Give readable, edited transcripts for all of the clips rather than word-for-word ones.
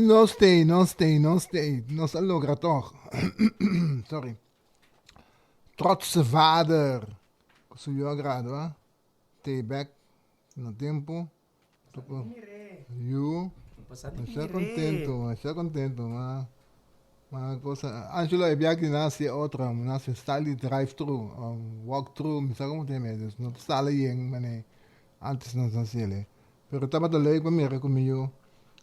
Non stay. Non logra toch. Sorry. Trotse vader. Su yo agrado, ha? Stay back. No tempo. You. Estou contento, mas coisa. Angelo é bem que nasce outra, nasce style drive-thru, walk-through, me sabe como tem mesmo. Não está ali mas antes não se ele. Pero estava de leuk para mim comigo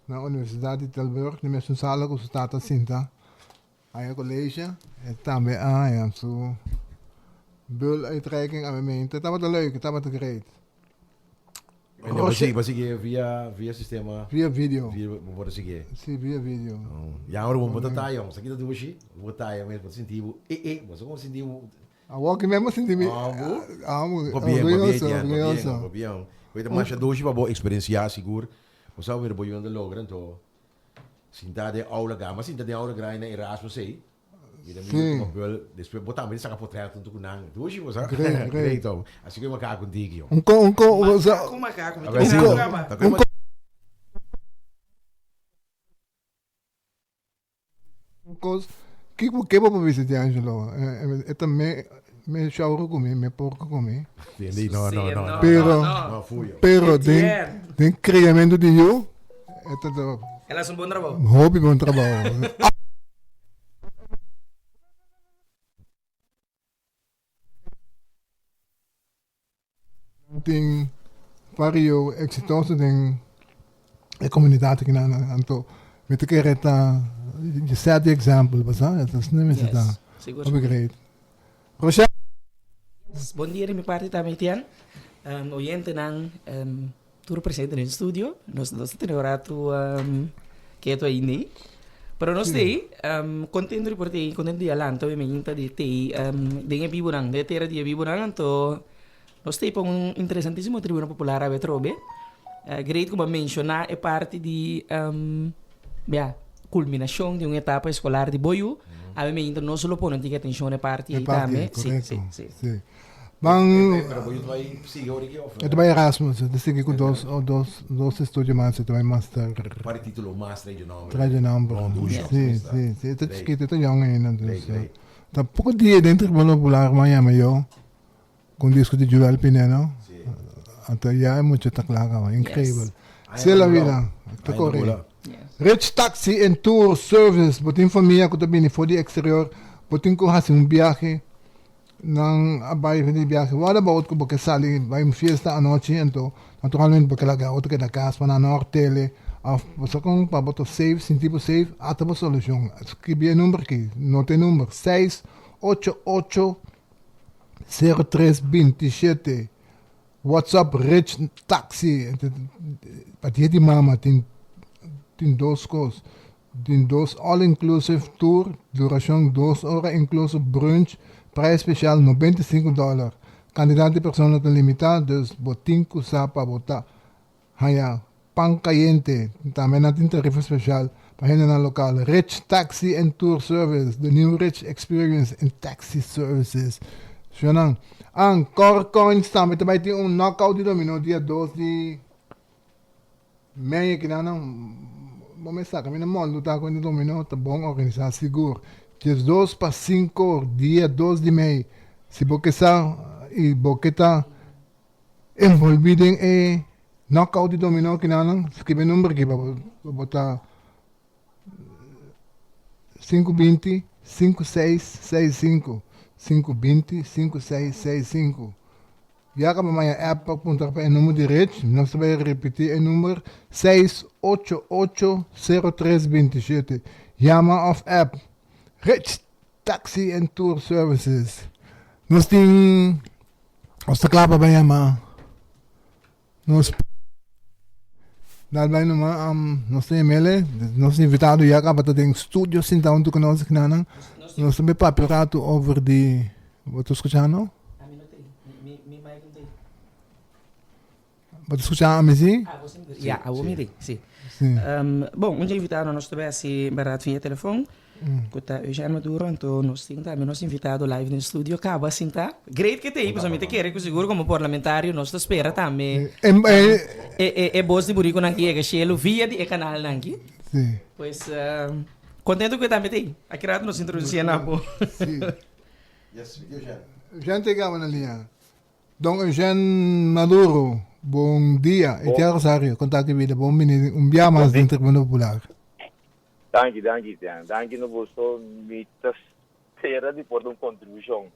na Universidade de Tilburg, na minha sala com o Tata Sinta. Aí a college, também ja, zo bul-uitreiking aan mijn meente. Dat was leuk, dat was great. En dan was ik via sistema? Via video. Via seguir? Sim, via video. Ja, agora vamos botar tayo. Isso aqui tá do hoje. Vou tayo mesmo, para sentir o mas como sentir o a walk mesmo sentir orgulhoso. Weet mas dois para boa experiência seguro. Mas só ver boiando de logra então. Sinta de aula gama, sinta de aula grande na Erasmus sei. Sim. Depois botar mas saca portrait tudo com nang. Hoje você. Great então. Assim que eu macaco contigo. Macaco. Que vou visitar Angelo? É também me choro comer, me porco comer. Não. Pero tem criamento de eu. Elas são bom trabalho. Hobby bom trabalho. Tem vario exitoso tem a comunidade que não anto met que reta de set example, basta? Isso não é isso tá. Obrigado. Rocha. Bom dia, minha parte também tem. Oyente nang tour presente no estúdio. Nós temos agora tu que é tu aí, pero nós tei contento por ter contento de alanto e menina de tei dengue biburang, de terra de biburang anto nós tei um interessantíssimo tribuna popular a Betrobe. Great como mencionar é parte de culminação de uma etapa escolar de Boiú. A menina não só põe antiga atenção é parte aí também. Sim. Bang, ito ba Erasmus? Ito sige ko dos estudio mas ito ba master. Para título master de nome. Traje number. Sim. Ito chiquito ito yung ngayon. Tapos dia dentro do popular maya mayo. Com disco de Joel Pineno. Ato ya mucho taklaka. Incredible. Sila vida. Ito corre. Rich Taxi and Tour Service. Butin familia ko tabi ni for the exterior. Butin ko hasim biyahe. Nang abay hindi biyahe. Wala ba ko porque sali vai fiesta anoche então naturalmente porque laga outro que da casa na norte você com para botar save sem tipo save até a solução escrevi o número aqui não tem número 688-0327 WhatsApp Rich Taxi para de mama tem duas coisas tem dois all inclusive tour duração 2 horas inclusive brunch. Prijs speciaal $95. Kandidaat de persoon limitado, dus botinko sapa bota. Haya, pan caliente. Também natin tarifa speciaal. Pagina na local. Rich Taxi and Tour Service. The new Rich Experience in Taxi Services. Siya ang core coins também também tem knockout de domino dia 2 de meia que não começar kami na mall luta ko ni domino tá bom organizar seguro. Dia 2 para 5, dia 2 de maio. Se boqueça e boqueta envolvido em knockout de dominó que não escreve número aqui para botar 520 5665 520 5665. Já que a minha app para apontar para o número de rede, nós vamos repetir o número 688-0327. Chama of app. Rich Taxi and Tour Services. Nós temos esta clapa bem ama. Nós dalbay naman nós temos ele, nós invitado já cá para ter estúdio sentado tu conosco que não. Nós também papirato over the você escutando? Você escutando a mim? Ja, a mim sim. Bom, onde invitado nós também assim barato via telefone. Kuta Eugênio Maduro, então nós temos nos invitado live no estúdio, acaba assim, tá? Great que tem, pessoalmente querer que seguro como parlamentário, nós te espera também. É bom de burico nanki, é cheio via de canal nanki. Sim. Pois, contento que também tem. Aqui rato nos introduzir na po. Sim. Yes, Eugênio. Eugênio Tegama na linha. Dom Eugênio Maduro, bom dia. E Tiago Rosario, contato vida, bom menino, biamas do Tribunal Popular. Danke, Tian. Danke no bolso, me espera de por uma contribuição.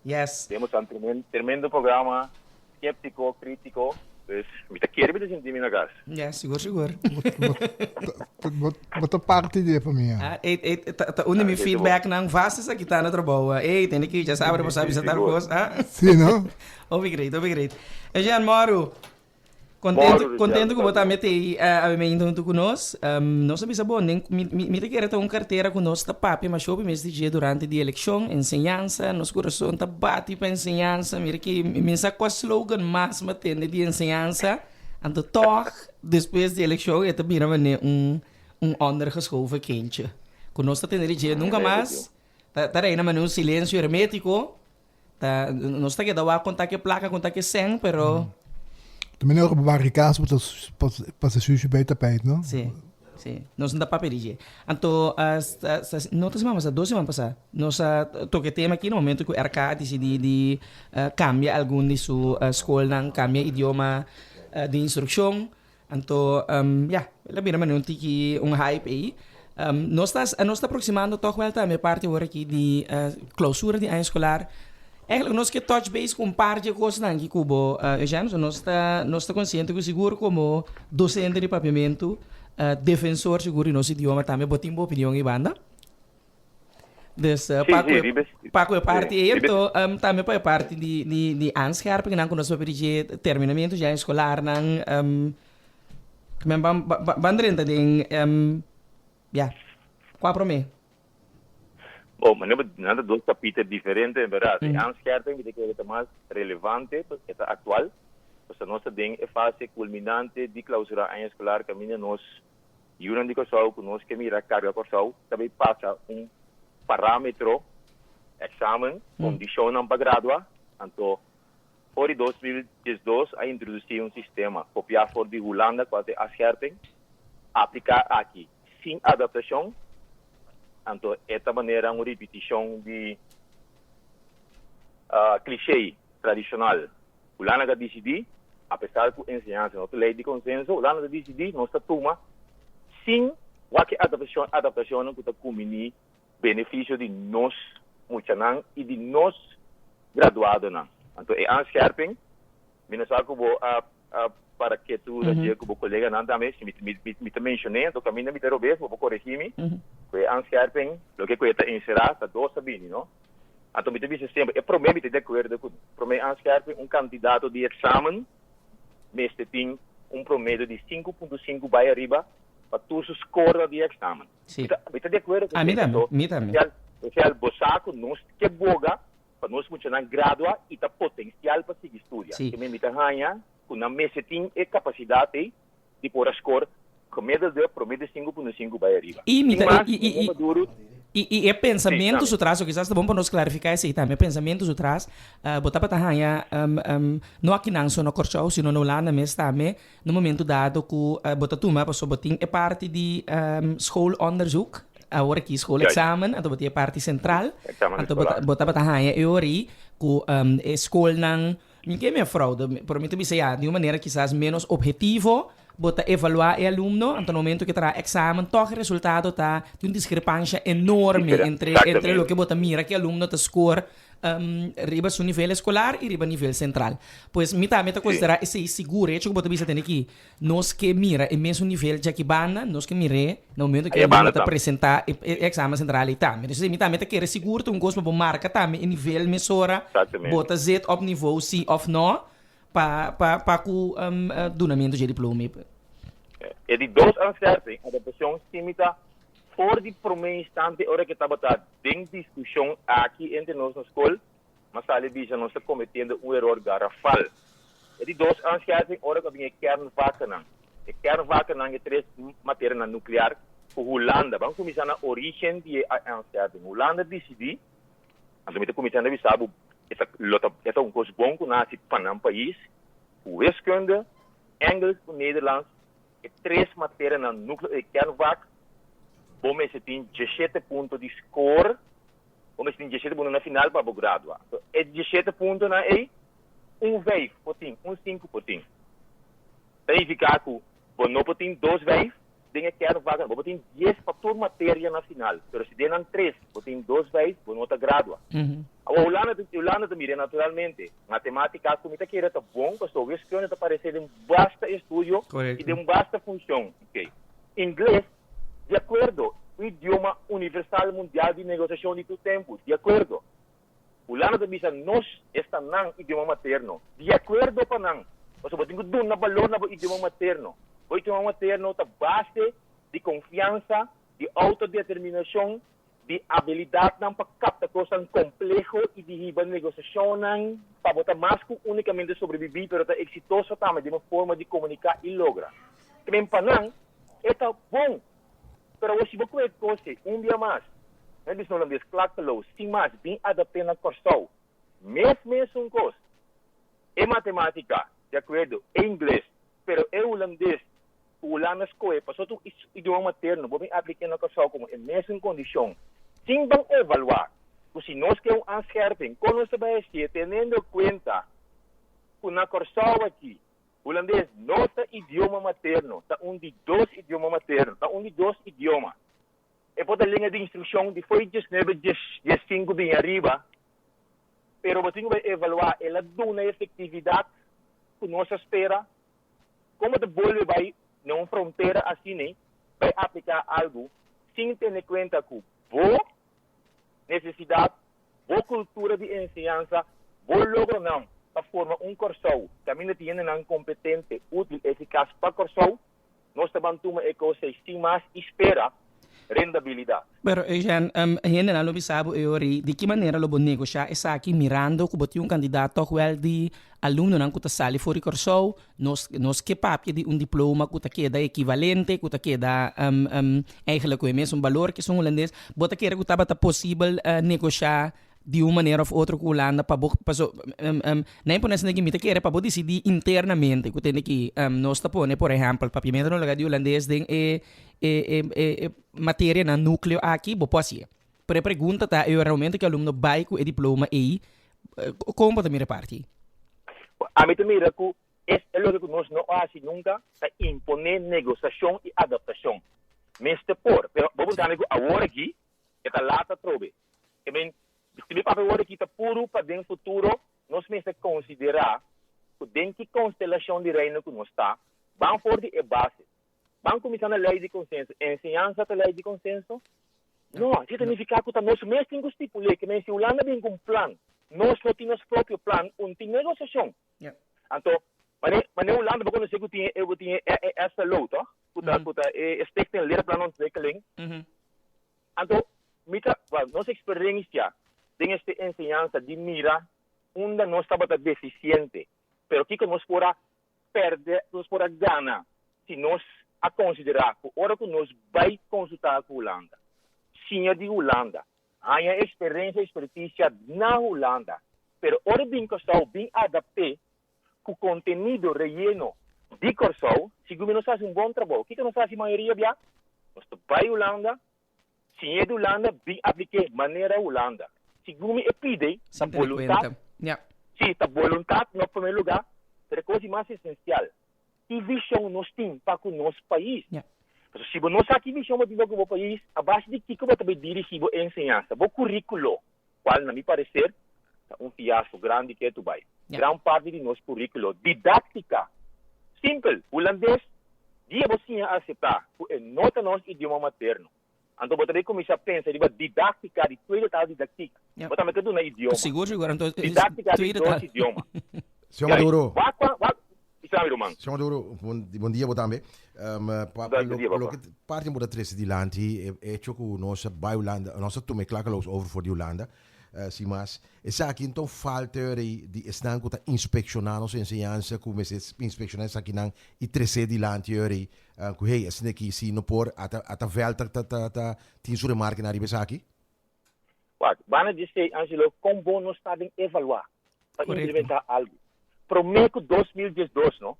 Yes. Temos um tremendo programa, escéptico, crítico, pues, me quer me sentir na casa. Yes, seguro. Bota parte de para mim. Une me feedback ng vastas aqui tá na trabalho. Tem que já sabe, sabe se tá coisa. Sim, não? Obrigado. Jean Moro, Moro, contento Jean, que você mete a mim junto conosco. Não sabia bom, nem me te quero ter uma carteira conosco, tá papi, mas eu mês de dia durante a eleição, ensinança, nos coração tá bate para ensinança, mira que me sacou slogan mais matende de ensinança, and toch depois da eleição, é também ondergeschoven kindje. Conosco tem ele nunca mais, tá aí na manu silêncio hermético. Não está que dá contar que placa, contar que sem, pero também não é barricadas para se sujar bem tapete, não? Sim. Nós não dá para pedir. Então, não te semana passada, 2 semanas passadas, nós toquei tema aqui no momento que o RK decidiu de cambiar algum de sua escola, cambiar idioma de instrução. Então, ela vira uma que hype aí. Nós estamos aproximando toch wel também parte agora aqui de clausura de ano escolar. Eigenlijk nós que touch base com parte de coisas aqui cubo, nós está consciente que seguro como docente de papiamento, defensor seguro em nosso idioma também botem boa opinião e banda. Dus Paco é parte então também para parte de aanscherping dan nós vamos pedir terminamento já escolar nan men bandrenta ding qua prome. Bom, mas nada dois capítulos diferentes, em verdade. A anscherping é mais relevante, é atual. Porque nós temos a fase culminante de clausura ano escolar, caminha nós, e uma indicação que nós que mira carga corção, também passa parâmetro, exame, condição para graduar. Então, por 2012, a introduzir sistema, copiar for de Holanda, quase a anscherping, aplicar aqui, sem adaptação. Então, esta maneira é uma repetição de clichê tradicional. O Lana decidiu, apesar de ensinança não lei de consenso, o Lana decidiu, nós toma sem qualquer adaptação que está combinando benefício de nós, muitos e de nós graduados. Então, é anscherping, eu sabe que para que tu que o colega não também me mencionei, então caminho me ter vez, vou corrigir-me. Que anscherping, o que está encerrado, está 2 sabini, não? Então me tem sempre, é promete de acordo com promete anscherping candidato de exame, mas tem promédio de 5.5 vai arriba para todos os scores de exame. Sim. Está de acordo com isso? Me também. Se o bosaco nós que boga para nós funcionar graduar e tá potencial para seguir estudar. Que me ganha com a mesa tem a capacidade de pôr a score com medo de prometer 5.5 vai arriba. E pensamentos atrás, o que está bom para nós clarificar isso aí também. Pensamentos atrás, botar para tahanha, não aqui não só no corchão, sino no lá na mesa também, no momento dado que botar tuma para só botar é parte de schoolonderzoek. Agora aqui schoolexamen, então botar é parte central. Então botar para tahanha é ori que escola não ninguém me fraude, prometo me dizer de uma maneira quizás menos objetivo. Bota evaluar o aluno, no momento que terá exame, todo o resultado está de uma discrepância enorme entre o que bota mira que o aluno te score riba seu nível escolar e riba nível central. Pois me também considerar esse seguro, é que bota bisa tem aqui, nós que mira o mesmo nível de aqui banda, nós que mire no momento que o aluno te apresentar o exame central e também. Então, me também quer seguro, um gosto para marca também o nível mesura, bota Z op nível sim ou não. Para o donamento de diploma. E de 2 anscherping, a adaptação simita for de primeiro instante, hora que estava em discussão aqui entre nós na escola, mas ali bisa nós está cometendo erro garrafal. E de 2 anscherping, hora que vinha kernvaca não. E kernvaca não é 3 matéria nuclear, Holanda, vamos começar na origem de ansiedade. Holanda decidiu, então me começando a saber, essa um coisa bom que nasce para um país, o wiskunde, Engels e Nederlands, e 3 matérias na núcleo e kernvak, bom se tem 17 pontos de score, bom se tem 17 pontos na final para o graduar. Então, é 17 pontos na E, 5 por tim, 5 por tim. Significa que bom não por tim 2 vezes, tem que quero vaga, bom tem 10 para toda matéria na final, mas se deram 3, bom tem 2 vezes, bom não gradua. A Holanda também naturalmente, matemática como está querendo tá bom, porque o que está parecendo um basta estudo e de um basta função, ok? Inglês, de acordo, o idioma universal mundial de negociação de todo tempo, de acordo. Holanda também nós está não idioma materno, de acordo para não. Você tem que dar na valor na idioma materno. O idioma materno é base de confiança, de autodeterminação, de habilidade para captar coisas complexas e de riba negociação para botar mais que unicamente sobreviver, mas é exitoso também de uma forma de comunicar e lograr. Também para não, é bom, mas se você coisa dia mais, eles não lembram claro, sim mais, bem adaptado na corção, mesmo coisa, é matemática, de acordo, é inglês, mas é holandês, o holandês coe, passou o idioma materno, vou aplicar na corção como é mesma condição, sim vão evaluar, se nós queremos anscherping, como você vai ser, tendo em conta que na corção aqui, holandês, nosso idioma materno, está de 2 idiomas maternos, está de 2 idiomas. É por a linha de instrução de foi 5 bem arriba, pero você vai evaluar ela dá uma efetividade que nós espera, como de bolha vai não fronteira assim, né? Vai aplicar algo sem ter em conta que boa necessidade, boa cultura de ensinança, boa logro não, para formar um corso, também não tem um competente, útil, eficaz para corso, nós também temos um ecossistema mais espera rendabilidade. Pero Jean, gente não lo sabe de que maneira lo negociar essa aqui mirando que botou candidato que de aluno não que sali fora corso, nos que papi de diploma que queda equivalente, que queda eigenlijk o mesmo valor que são holandês, bota que era possível negociar de uma maneira ou outra com a Holanda para nem por nessa que era para decidir internamente que tem que nós tapone por exemplo papiamento no lugar de holandês tem matéria na núcleo aqui bo pode para pergunta tá eu realmente que aluno vai com o diploma aí como também reparte a mim também é o que nós não fazemos nunca é imponer negociação e adaptação mas por pero vamos dar agora aqui é lata trobe se me papel agora que está puro para dentro do futuro, nós temos que considerar que dentro da constelação de reino que nós está, vamos for de base. Vamos começar a lei de consenso. Ensinança da lei de consenso? Não, isso significa que nós mesmos temos que estipular que se a Holanda vem com um plano, nós não temos próprio plano, não tem negociação. Então, mas a Holanda, quando eu tinha essa luta, que tem ler plano de ontwikkeling. Então, nossa experiência tem esta ensinança de mira onde nós estamos deficiente, pero que nós podemos perder, nós podemos ganhar, se nós a considerar que a hora que nós vai consultar com a Holanda, sim é de Holanda, há experiência e expertise na Holanda, pero a hora bem corso, bem adaptado, com o conteúdo relleno de corso, segundo nós fazemos bom trabalho. O que nós fazemos a maioria, bem? Nós vai a Holanda, sim é de Holanda, bem aplicar maneira Holanda. Segundo me pide, a vontade, sim, a vontade no primeiro lugar, é a coisa mais essencial. Que visão nós temos para o nosso país? Se nós aqui visão para o país, a base de que você vai dirigir a ensinança, o currículo, qual, na minha parecer, é um fiasco grande que é Dubai. Grande parte de nosso currículo, didática, simples, holandês, dia você aceitar, é nota nosso idioma materno. Então, você começar a pensar em didática, de tweede taal didática. Você também tem um idioma. Seguro, agora, então, didática de dois idiomas. Senhor Maduro. Senhor Maduro, bom dia, boa tarde. Parte de três de Holanda, é que nossa vai Holanda, nossa tome klageloos over voor die Holanda. si mas. Essa aqui então falta de estar com inspecionar nossa ensinança, como se inspecionar essa aqui não e trece de lante yuri, que hey, assim aqui se não por ata velta tin sua marca na riba aqui. Wat, bana dizer, Angelo, como bom nós sabem evaluar para Correto. implementar algo. Prometo 2012, não?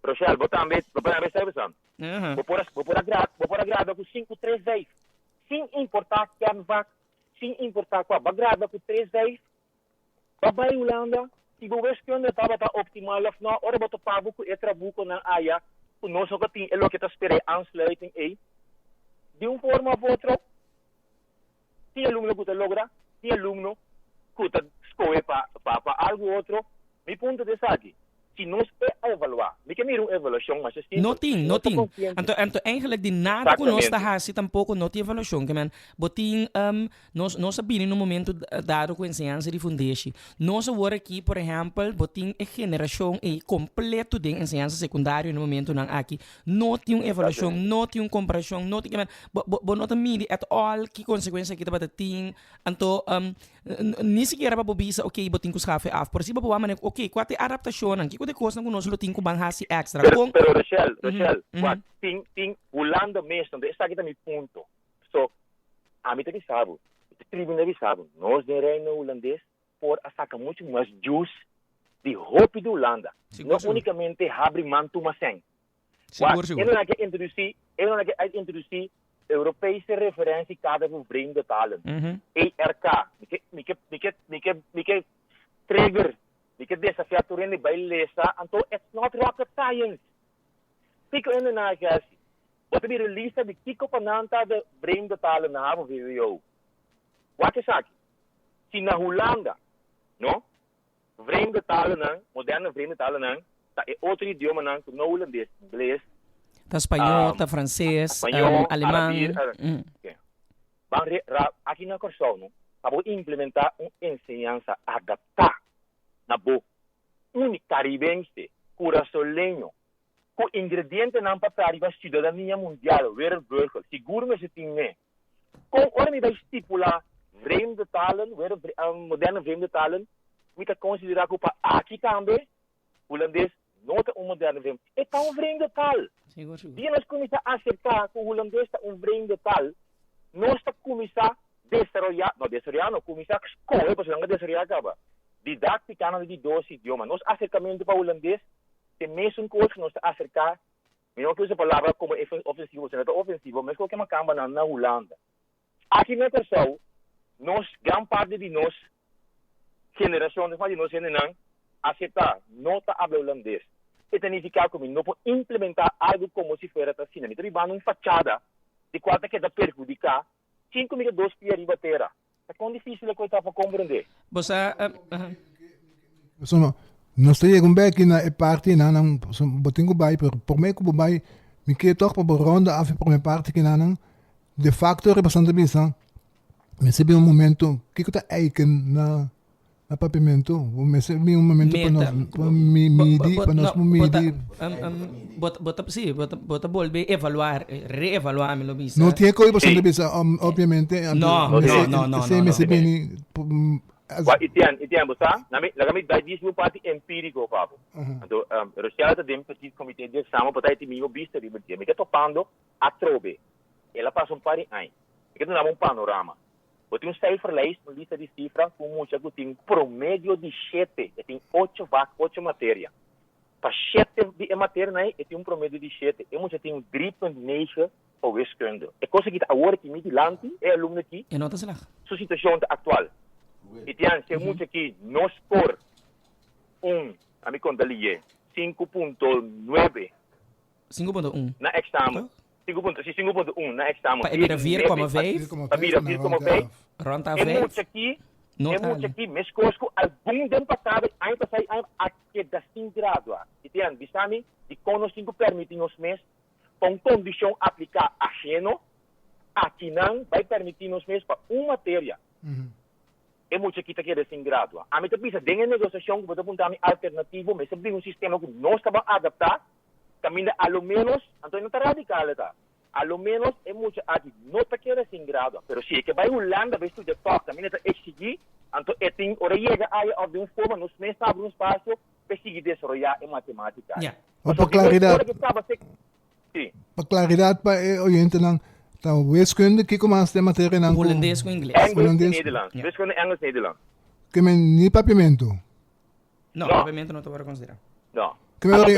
Rochelle, vou também sabe, Sam? Aham. Vou pôr a grada com 5, 3 vezes. Sem importar que a vaca, sem importar qual, grada com 3 vezes. Babai Holanda, se o Western estava optimal, na hora botar pago com o trabuco na área, o nosso que tem, é o que está esperando aansluiting aí. De uma forma ou outra, se aluno que logra, se aluno que escolhe para algo outro, mi ponto de aqui. Se nós evaluar, me que uma evaluação, mas assim, Noting. Anto eigenlijk die nada que nós está hasi tampouco não tem avaliação, que man, botin nós sabemos no momento dado com ensinança de fundeixe. Nós agora aqui, por exemplo, botin a geração e completo de ensinança secundária no momento não aqui, não tem uma avaliação, não tem uma comparação, não tem que man, não tem midi at all que consequência que tá tem, anto ni sequer para bobisa, ok, botin com café af, por si babawa man, ok, qual é a adaptação aqui de coisa que nós lutin com banhasi extra. Pero Rochelle, what ting Holanda mesmo, essa aqui é meu ponto. So, a mim também sabe, o tribunal sabe, nós de reino holandês por a sacar muito mais juice de roupa de Holanda. Não unicamente abre manto macen. Seguro. Eu não quero introduzir europese referentie kader voor vreemde talen. ERK, me que trigger. Because desafiatura ni bailesa, anto it's not rocket science. Pico in na kasi. Wat bi release de kiko pananta de vreemde talen na hebben video. Wat is aqui? Si na Holanda, no? Vreemde talen nan, moderne vreemde talen nan, ta e outro idioma nan, no holandês, inglês. Tá espanhol, tá francês, alemão. Aqui na Corsol, no? Para implementar ensinança adaptada. Na bo caribense, curaçolenho, com ingrediente não para a cidadania mundial, wereldburger, seguro me se tinha. Com ora me vai estipular vreemde talen, moderne vreemde talen, me te considerar que para aqui também, holandês, não é moderne vreemde, é vreemde tal. Die nós começar a aceitar que o holandês é vreemde tal, nós está começar desarrollar, não começar a escolher, porque não desarrollar acaba. Didática de 12 idiomas. Nosso acercamento para o holandês é mesmo coisa que nós acercar. Não que essa palavra como ofensivo, se não é ofensivo, mas qualquer uma camba na Holanda. Aqui na pessoa, nós, grande parte de nós, gerações de nós, não aceitar, não está a holandês. E significa que não pode implementar algo como se fosse assim. Então, vai numa fachada de quanto que dá perjudicar 5 mil dois pias de batera. É tão difícil a coisa para compreender. Bosa, nós temos aqui na parte na não botinho vai por meio que vai me quer toch para ronda af por minha parte que não de facto é bastante bem mas se bem momento que está aiken na papimento mas se bem momento para nós midi para nós midi bota volver evaluar reevaluar a lo bisa não tinha coisa bastante bem obviamente não se bem Itian, bosa, nagami dadis mo pati empirico, papo. Então, Rochelle tem petit comité de exame para ter mimo vista de dia. Me que topando a trobe. Ela passa pari ai. Me que dá panorama. Eu tenho cijferlijst, uma lista de cifras, com muita que tem promédio de 7, tem 8 matérias. Para 7 de matéria, tem promédio de 7. Eu muito tenho 3,9 para wiskunde. É coisa que agora que me dilante é aluno aqui. E nota lá. Sua situação atual. Itian, se muito aqui, nós por a me conta ali, 5.9. 5.1. Na exame. 5.1 na exame. Para vir 4,5. Para vir 4,5. Ronda é muito aqui, mas coisas algum tempo passado, ainda sai a que da 5 graus. Itian, bisami, de conosco permite nos mês, com condição aplicar a geno, aqui não vai permitir nos mês para uma matéria. É muito que está querendo ser ingrato. A mim também tem a negociação que pode apontar a alternativo, mas também um sistema que nós estamos a adaptar, também ao menos, então não está radical, tá? Ao menos é muito aqui, não está querendo ser ingrato. Mas se é que vai Holanda, vai estudar também está exigir Então, ora chega aí de uma forma, nós mesmos abrimos um espaço para seguir desarrollar em matemática. Yeah. Para claridade, Sim. para claridade para oyente lang, então, wiskunde, que como as matéria não Holandês com inglês. Engels e Holandês. Nederlands. Ja. Wiskunde Engels Nederlands. que men ni papimento. Não, Não. obviamente não estou para considerar. Não. Que me ori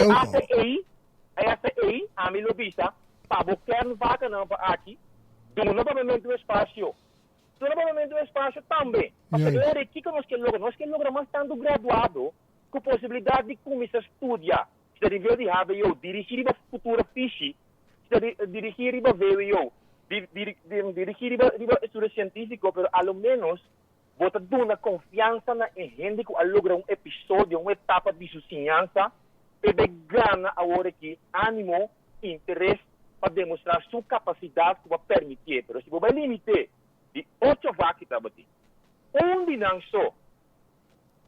Essa aí, a minha lobista, para o vaca não para aqui, do novamente o espaço. Do novamente o espaço também. Porque Yeah. agora, o que nós queremos? Nós queremos lograr mais tanto graduado, com possibilidade de começar a estudar. Se de ver de eu dirigir a futura fiche, se dirigir a ver eu, dirigir a estudo científico, pero ao menos, bota dando confiança na gente que logra episódio, uma etapa de sua ciência, e ganha agora aqui ânimo, interesse para demonstrar sua capacidade que vai permitir. Pero se você limitar de 8 vacas que está batendo, onde não só,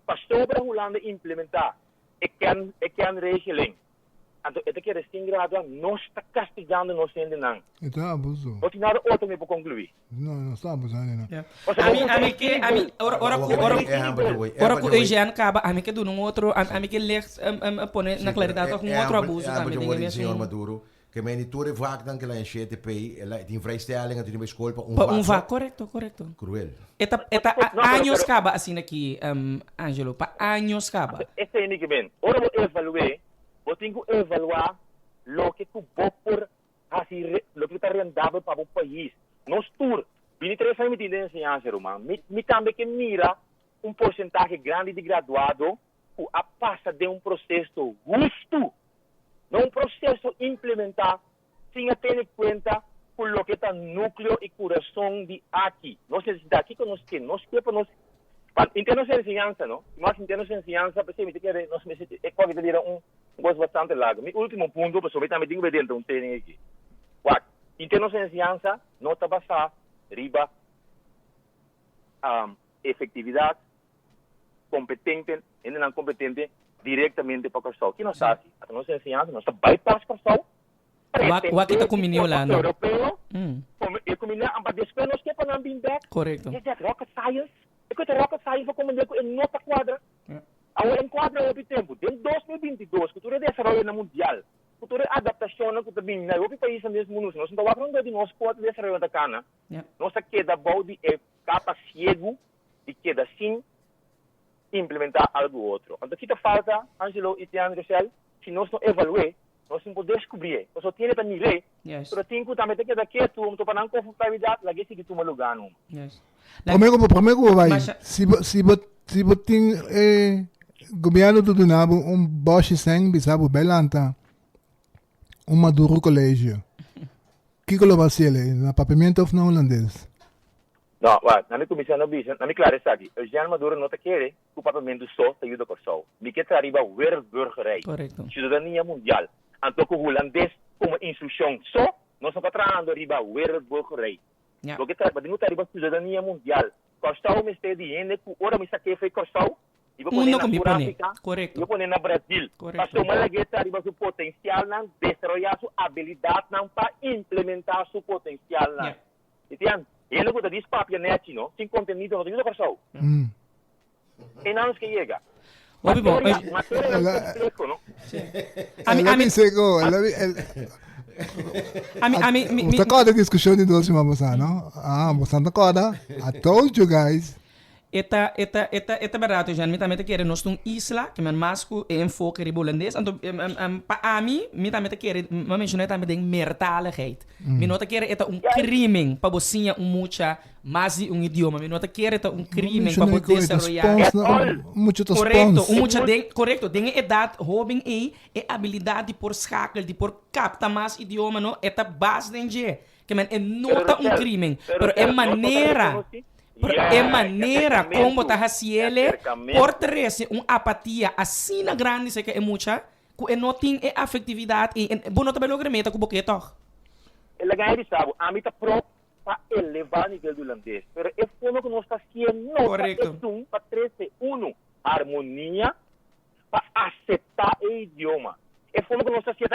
para sobre a Holanda implementar, é que a regeling. Então, é que recém graduado não está castigando nós ainda não. Então, abuso. Não tem nada outro para concluir. Não está abusando, não. Yeah. Ou seja, Ora que o Eugênio acaba, a mim que do num outro, a mim que lê, põe na claridade com um outro abuso também. Tem senhor Maduro, que men die toere vaak dan que lá em CTP, ela tem vrijstelling dat die school para Um vá, correto. cruel. Eta anos acaba assim aqui, Angelo, para anos acaba. Esse é o que vem. Ora, eu evaluei, eu tenho que evaluar o que tu vou por assim, o que está rendável para o país. Nós tour, 23 anos de ensinança, irmão, me também que mira porcentagem grande de graduado a passa de processo justo, não processo implementar, sem ter em conta por lo que está núcleo e coração de aqui. Nós daqui que nós temos para nós em termos de ensinança, não? Mas em termos de ensinança, percebe que nós é quase que era gosto bastante largo. Meu último ponto, para sobre também tenho que ver dentro tem aqui. Quatro. Em termos de ensinança, não está basado riba efetividade competente e não competente diretamente para o pessoal. Que não está assim. A nossa ensinança não está bypass para o pessoal. O aqui está com menino lá, não? Europeu, e com menino, a despeito nós que para não vir back. Correto. É rocket science. É que a rocket science vai comandar em nota quadra. Agora enquadra o tempo. Em 2022, cultura de desenvolvimento no mundial, cultura de adaptação que também na Europa país mesmo mundo, nós não falando de nós quatro de desenvolvimento da cana. Nós queda balde é capa cego e queda sim implementar algo outro. Então aqui falta, Angelo e Tiago Rochelle, se nós não evaluar, nós não podemos descobrir. Nós só temos que nível. Yes. Pero tinha também que daqui tu para não confortabilidade, lagi sige tu malugar não. Yes. Primeiro vai. Mas- Se botin governo do Dunabo Bosch sem bisabo belanta Maduro colégio. Que lo vai ser na papimento of na holandês. Não, na minha comissão não bisa, na minha clara sabe, o Jean Maduro não te quer que o papamento só te ajuda com só. Me quer arriba wereldburgerij, Correto. cidadania mundial. Então o holandês como instrução só, nós estamos tratando arriba wereldburgerij. Yeah. Porque tá, mas não tá arriba cidadania mundial. Costau me está dizendo que ora me saquei foi costau. E vou poner Não na comi Suráfrica, correto. vou poner na Brasil. Correto. Pastor Malagueta arriba seu potencial não desenvolver sua habilidade não para implementar seu potencial não. Yeah. Entende? Ele que diz papia net, não? Sem conteúdo, não tem nada costau. E não que chega. Ouve bom. Matéria não é complexo, não? A mim, Sego, Você acorda a discussão de doce, mas não? Você não acorda? I told you guys. Eta barato, Jan. Mi também quer nós tum isla, que man masco e enfoque de holandês. Então, para mim, mi também quer, mas mencionei também de meertaligheid. Mi nota quer eta crime para você mucha mais de idioma. Mi nota quer eta crime para poder desenvolver. Muito Correto, mucha correto. Tem edad, hobby e habilidade por schakel, de por capta mais idioma, no? Eta base de que man é nota crime, pero é maneira. É maneira como está fazendo por trazer apatia assim na grande, sei que é muita, que não tem afetividade e bom não também logra meta com boquete. Ele ganha de sábado, a mim está pronto para elevar o nível do holandês. Mas é como que nós está sendo para trazer harmonia, para aceitar o idioma. É como que nós está sendo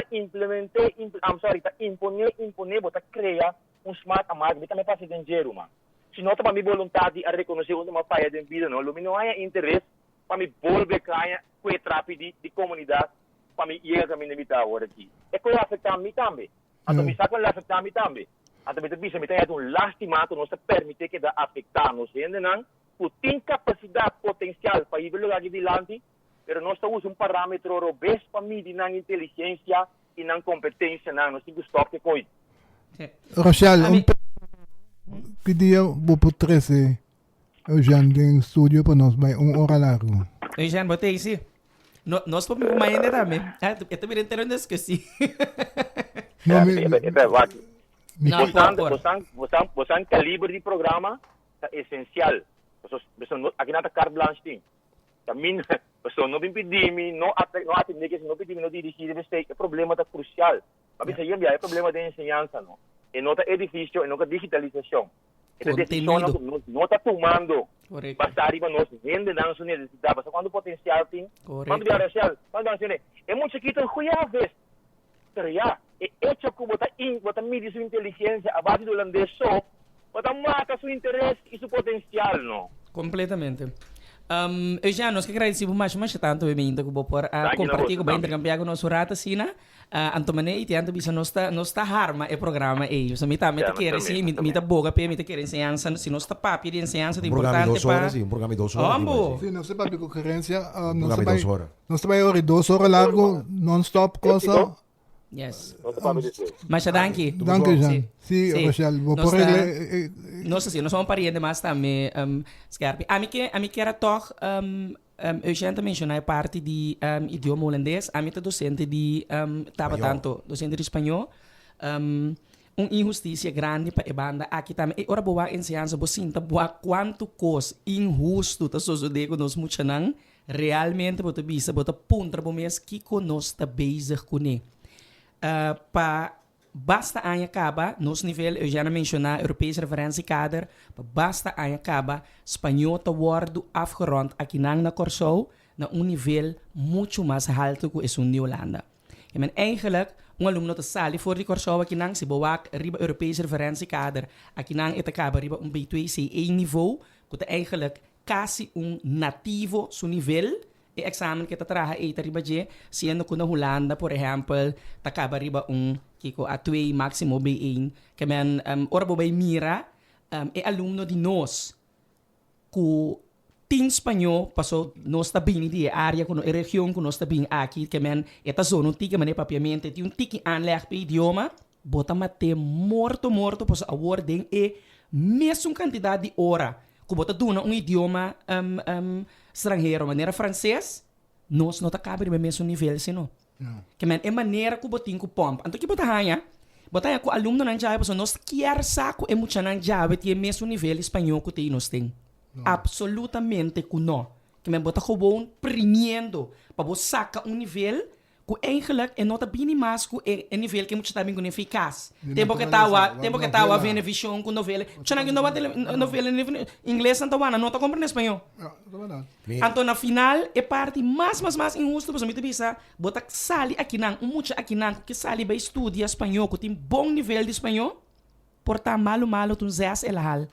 imponer, para criar smart amargo, também para ser dinheiro, mano. Se não tem para minha vontade a reconhecer onde uma falha de vida, não há interesse para me volver caia com o trapo de comunidade para me ir a caminho de agora aqui. É que afeta a mim também. Então, me sabe afeta a mim também. Então, me diz, me tem um lastimato, não se permite que da afetar-nos ainda não, tem capacidade potencial para ir lugar adiante, mas nós usamos um parâmetro robusto para medir na inteligência e na competência, não se gostou que coisa. Rochelle, que dia vou por 13 Eugênio em estúdio para nós, vai 1 hora largo. Eugênio, botei isso. Nós podemos mais ainda também. Eu também entendo nisso que sim. Você calibre de programa é essencial. Aqui não está carte blanche. Também, não me pedir, não atender que não pedir, não dirigir, é problema crucial. Mas isso é problema de ensinança, não. E não é edifício, e não é digitalização. Essa decisão não está tomando. Basta arriba nós vende na nossa necessidade. Mas quando o potencial tem, quando vier é muito chiquito, é vez. Pero já, é hecho que você mide sua inteligência a base do holandês só, você mata seu interesse e seu potencial, não? Completamente. Eu já nós que agradecemos mais tanto bem ainda que vou por compartilhar com bem intercambiar com nosso rata sina antomane e tanto bisa nós está harma e programa e eu me tá querer sim me tá boga pe me tá querer ensinança se nós está papi de ensinança de importante para um programa de 2 horas. Sim, não se papi concorrência, nós vai 2 horas largo non-stop coisa. Yes. Mas danke. Danke, Jean. Sim, Rochelle. Vou por ele. Nós somos parientes mais também, Scarpi. A mim que era toch, eu já mencionei parte de idioma holandês. A mim é docente de, docente de espanhol. Uma injustiça grande para a banda. Aqui também, ora boa ensinança, você sinta boa quanto coisa injusto tá sucedendo com nós muito não. Realmente, você bisa, você ponta para mês que nós está bezig com ele. Basta a acaba, nos nível, eu já mencionei, Europese referentiekader, basta a acaba, espanhol te worden afgerond aqui na Corsou, na nível muito mais alto que is in Holanda. Je bent eigenlijk een alumno te sali voor die Corsou aqui na se boak riba Europese referentiekader, aqui na het acaba riba B2 C1 niveau, que é eigenlijk quase nativo su nível. E examen que traga e riba je, sendo que na Holanda, por exemplo, acaba riba kiko A2 máximo B1, que men ora bo mira e aluno de nós que tem espanhol, passou nós está bem de área com a região que nós está bem aqui, que men esta zona tica mané papiamente, tem tiki aanleg para idioma, bota mate morto posso a ordem e mesmo quantidade de hora que bota duna idioma estrangeiro, maneira francês, nós não acaba no mesmo nível, senão. Que é maneira que botin com pompa. Então que bota hanha com aluno na java, nós quer saco é muito na java tem mesmo nível espanhol que tem nós tem. Absolutamente que não. Que bota gewoon premiando para você sacar nível que eigenlijk é nota bem mais que é nível que muito também eficaz. Tempo que tava vendo visão com novela. Tinha que novela em inglês não tá não tá comprando espanhol. Então na final é parte mais injusto para mim bisa botar sali aqui não muito aqui não que sali vai estudar espanhol que tem bom nível de espanhol. Porta malo tu zes elhal.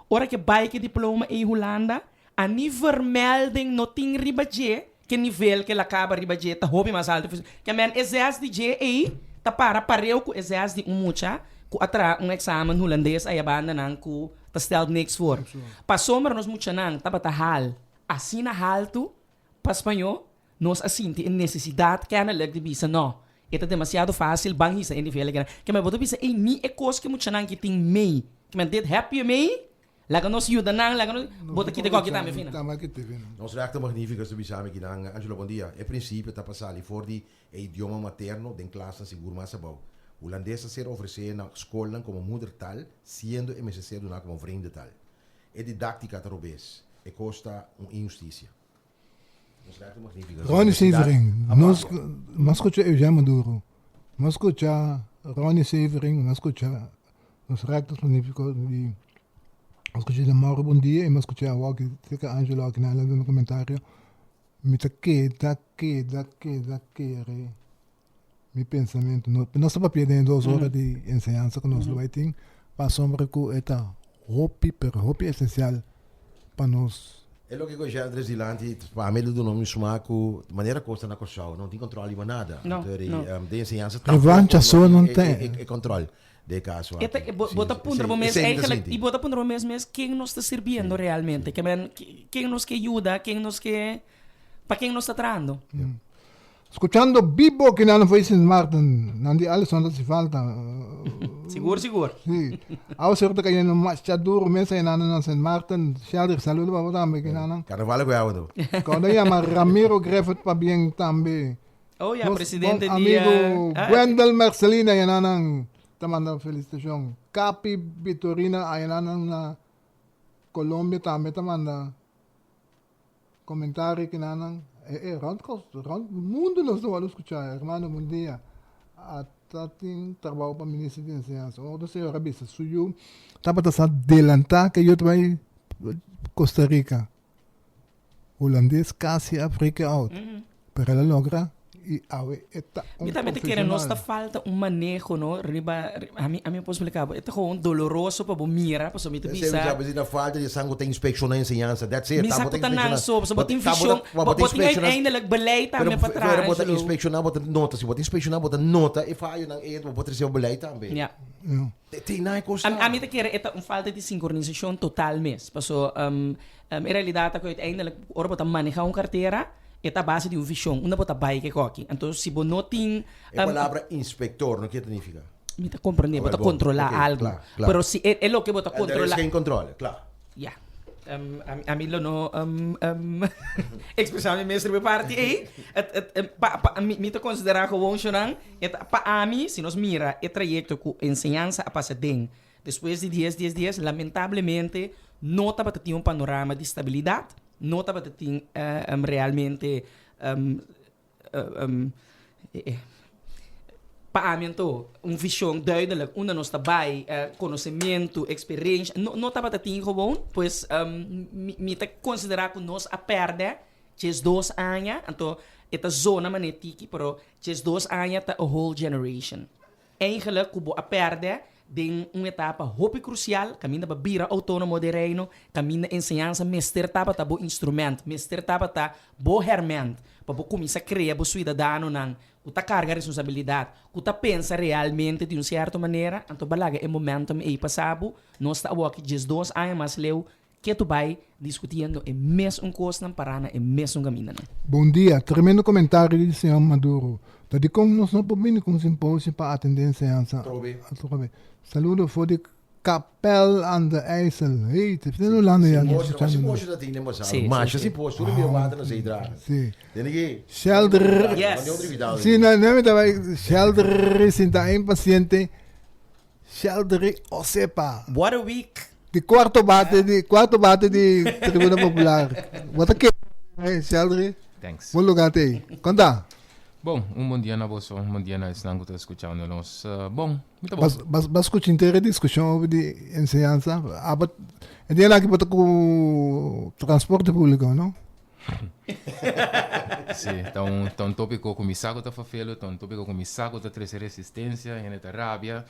Ora que bike diploma em Holanda a nível melding no tem ribaje que nível que ela acaba riba de tá hobby mais alto que men exerce de JA tá pareu com exerce de mucha com atra examen holandês aí a banda não com tá stel niks for passou mas nós mucha não tá bata hal assim na alto para espanhol nós assim tem necessidade que ana leg de bisa não é demasiado fácil bang isso em nível que men boto bisa em mi é coisa que mucha não que tem mei que men did happy mei laga nos ajuda não, laga nos bota aqui de qualquer time fina. Nós reacta magnífica sobre exame que não, Angelo, bom dia. É princípio tá passar ali for de idioma materno den classe seguro mais abau. Holandês ser oferecer na escola como moedertaal, sendo MSC do como vreemde taal. É didática tarobês. É costa injustiça. Nós reacta magnífica. Ronnie Severing, nós escuta Eugênio Maduro. Nós escuta Ronnie Severing, nós escuta nós reacta magnífico de eu escutei de Mauro bom dia e eu escutei a Walkie, que a Angelo aqui no comentário. Me tá que meu pensamento. Nós estamos perdendo 2 horas de ensinança que nós vai ter. Passamos com esta hobby essencial para nós. É o que eu já Andrés Dilanti, para mim do nome sumaco, de maneira costa na costa, não tem controle de nada. Não, Então, de ensinança Revanche só não tem. É controle de caso. Bota pundra bom mesmo, e bota pundra bom mesmo quem nos está servindo realmente, quem nos que ajuda, quem nos que para quem nos está tratando. Escuchando Bibo que não foi St. Martin, não de alles onde se falta. Seguro. Sim. Ao certo que no machaduro mesa em na St. Martin, Sheldon saludo para botar me que não. Carnaval é guiado. Quando ia Ramiro Greffet para bem também. Oh, ja, presidente amigo Wendell Marcelina yan nang tamanda felicitasyon. Capi Vitorina ayan na Colombia tamanda komentary kinanang round mundo nos do escuchar hermano bom dia at ating trabaho pa ministro din siya so do sa rabisa suyo dapat sa delanta kayo também Costa Rica holandês casi Africa out pero ela logra e awe eta também querem nós tá falta manejo no riba a mim posso explicar é gewoon doloroso para mira para subir bisa sabe na falta de sangue tem inspeção na ensinança that's it tá botando na so botar infecção botar eindelijk beleid também para trás botar inspecionar botar nota se botar inspecionar botar nota e faz na botar seu beleid também ja tem na costa a mim quer é falta de sincronização total mesmo passo em realidade que uiteindelijk botar manejar carteira é a base de uma visão, uma bota bike aqui. Então, se você não tem... A palavra inspector, não que significa? Me compreender, você controlar algo. Claro. Pero se é o que você controlar... Quem controla, claro. Ja. A mim não... Expressão mestre de parte aí. Me considerar como funcionando. Para mim, se nós mira o trajeto com ensinança a passar dentro, depois de 10 dias, lamentavelmente, não está para ter um panorama de estabilidade. Não estava tem realmente paamento visão duidelijk onde nós trabalha conhecimento experiência não estava tem gewoon pois me te considerar que nós a perde tes 2 anos então esta zona magnetiki pero tes 2 anos ta a whole generation eigenlijk kubo a perde de uma etapa muito crucial, caminha para bira autônomo de reino, caminha ensinança, mestre tapa tá bom instrumento, mestre tapa tá bom hermente, para começar a criar bom cidadão não, o tá carga responsabilidade, o tá pensa realmente de uma certa maneira, então balaga é momento aí passado, nós está aqui 2 anos mais leu, que tu vai discutindo é mesmo coisa não parana, é mesmo caminho. Bom dia, tremendo comentário do senhor Maduro. Tadi como nós não podemos com simpósio para atender a ensinança. Saludo voor de Kapel aan de IJssel. Hey, het heeft heel lang ja. Simpósio da tinha mas mas simpósio do meu lado na zeidra. Sim. Denigi. Shelter. Sim, não também Shelter sinta impaciente. Shelter Osepa. What a week. De quarto bate de Tribuna Popular. What a que Shelter. Thanks. Bom lugar aí. Conta. Bom, bom dia na vossa, bom dia na estão escutando nós. Bom, muito bom. Mas escuta inteira discussão sobre ensinança. Aber é dia lá que bota com transporte público, não? Sim, então tópico com misago tá fazendo, então tópico com misago tá trazer resistência, e neta rábia.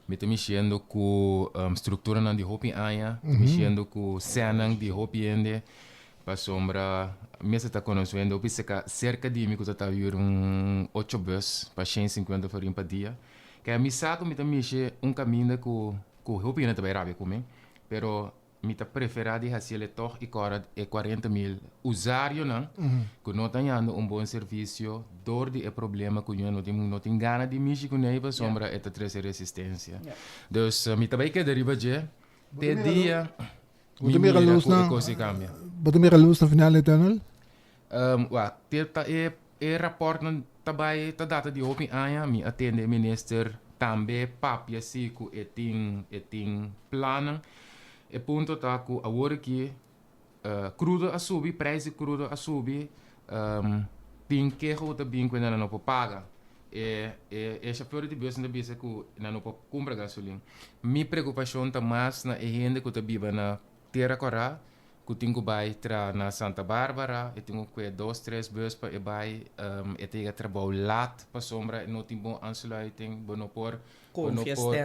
Me tô mexendo com estrutura não de hopi aia, mexendo com cena de hopi ende. Para sombra, mesa está conhecendo, cerca de mim que está vir 8 bus para 150 farinha por dia. Que a misago me também caminho com o pino também rápido comigo, pero me tá preferado fazer ele toch e 40 mil usuário não, que não tenhando bom serviço, dor de problema que não tem gana de mexer com ele para sombra é trazer resistência. Dus me também que deriva de dia. Bota meer luz na final do túnel? Rapport tabay data de open aya mi atende minister também papia si ku eting plannen e punto ta ku awor ki crudo a subi preço crudo a subi tin que rota bem quando não pode pagar e chauffeur de bus na bisa ku não pode comprar gasolina mi preocupação tá mais na gente que tá viva na terra corá que tenho vai tra na Santa Bárbara, eu tenho que 2, 3 bus para e vai, eu tenho trabalho lat para sombra, não tem bom aansluiting, bono por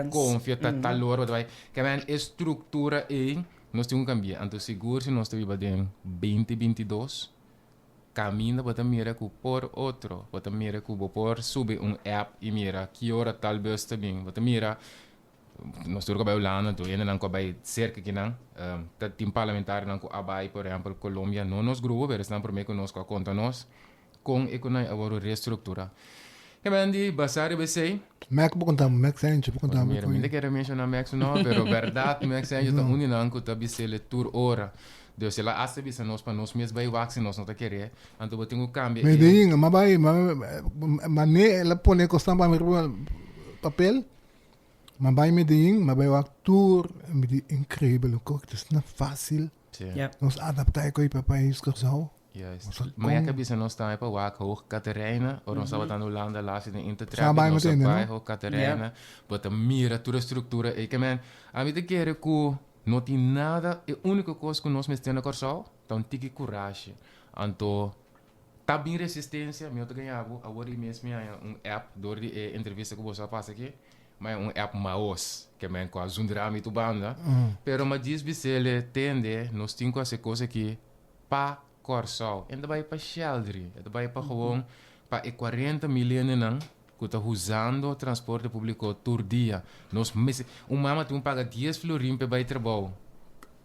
confia tal hora, vai. Que man estrutura e nós temos que cambiar. Então seguro se nós estamos em 2022 caminha para mira que por outro, para mira que por subir app e mira que hora tal bus também, para mira nós temos que Holanda, então ainda não vai cerca que não, tem parlamentar não abai, por exemplo, Colômbia, não nos grupo, mas não por mim que nós conta nós com economia agora reestrutura. Que mandi basari bese. Mac vou contar, Mac Sancho, vou contar. Mira, ainda quero mencionar Max não, pero verdade Max Sancho está unindo com a bise tour hora. Deus ela acha bisa nós para nós mesmos vai vaccin nós não tá querer, então eu tenho cambio. Medellín, mas ela põe costar para papel. Mas vai Medellín, mas vai o tour, incrível, isso não é fácil. Nós adaptar com o país que só. Yes. Maar ik heb eens nog staan op waar hoog Catarina, of ons hebben dan Holanda laatst in intertrap, ons bij hoog Catarina, wat een mira toda estrutura. Ik meen, a mim de querer que não tem nada, a única coisa que nós mexemos na corção, então tem que coragem. Então, tá bem resistência, meu tô ganhando, agora mesmo app door die entrevista que você passa aqui, mas app maos, que men com a zundrami tu banda, pero mas diz ele tende, nós temos essa coisa aqui, pa Corsal, en daarbij para Sheldry, en daarbij para gewoon para 40 miljoen nang que está usando transporte público por dia. Nós mama tem paga 10 florim para ir trabalho.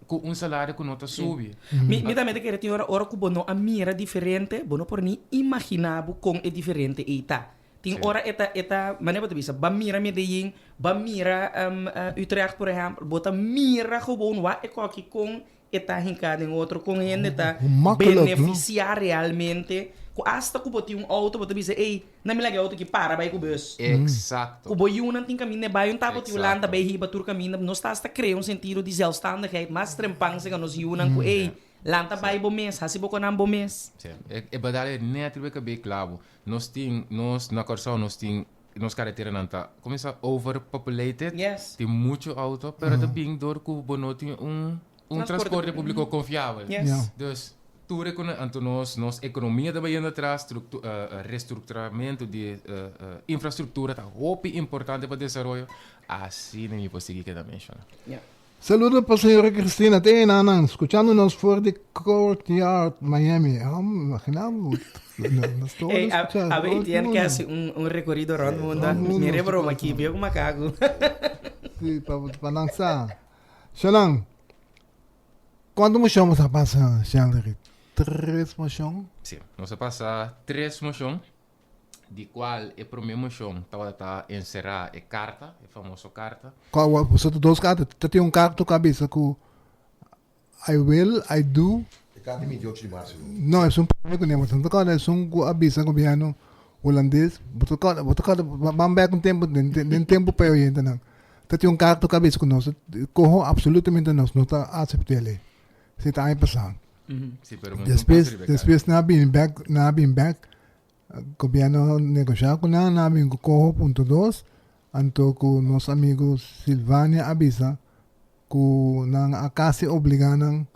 Com salário que não está subi. Mi também te quero ter hora que bono a mira diferente, bono por ni imaginabo com é diferente eta. Tem hora eta maneira para bisa, ba mira Medellín, ba mira Utrecht por exemplo, bota mira gewoon wa é aqui com está hincado em outro com ele está beneficiar realmente hasta que bote auto bote dizer ei na me auto que para vai com o bus exato o boi não tem caminho vai tá bote Holanda vai riba tur caminho nós está criando sentido de zelfstandigheid mas trempang se nos yunan com ei lanta vai bom mês hasi bom com bom mês é badale net we que bem claro nós na Corsão nós carretera não tá começa overpopulated tem muito auto pero também dor que bonoti transporte público confiável. Dus, nossa economia está indo atrás, reestruturamento de infraestrutura está muito importante para o desenvolvimento. Assim, nem posso seguir que também. Saludos para a senhora Cristina Tenanan, escuchándonos por de Courtyard, Miami. Imaginamos. A ver, tiene que hacer un recorrido around mundo. Mire, broma aqui, viu como macaco. Sim, para dançar. Xalang. Quando mochamos a passar, Xalang? 3 mochões? Sim, nós passar 3 mochões, de qual o primeiro mochão estava encerrar a carta, a famosa carta. Qual você tem 2 cartas? Você tem carta cabeça com I will, I do. E carta de 28 de março. Não, é primeiro que nós temos. É avisa governo holandês. Você vamos ver com tempo para eu entrar. Você tem carta cabeça com nós. Corro absolutamente nós não está aceitando. Você está aí passando. Depois na bem back, governo negociar com na bem corro ponto 2, então com nossos amigos Silvânia avisa que na a casa obrigaram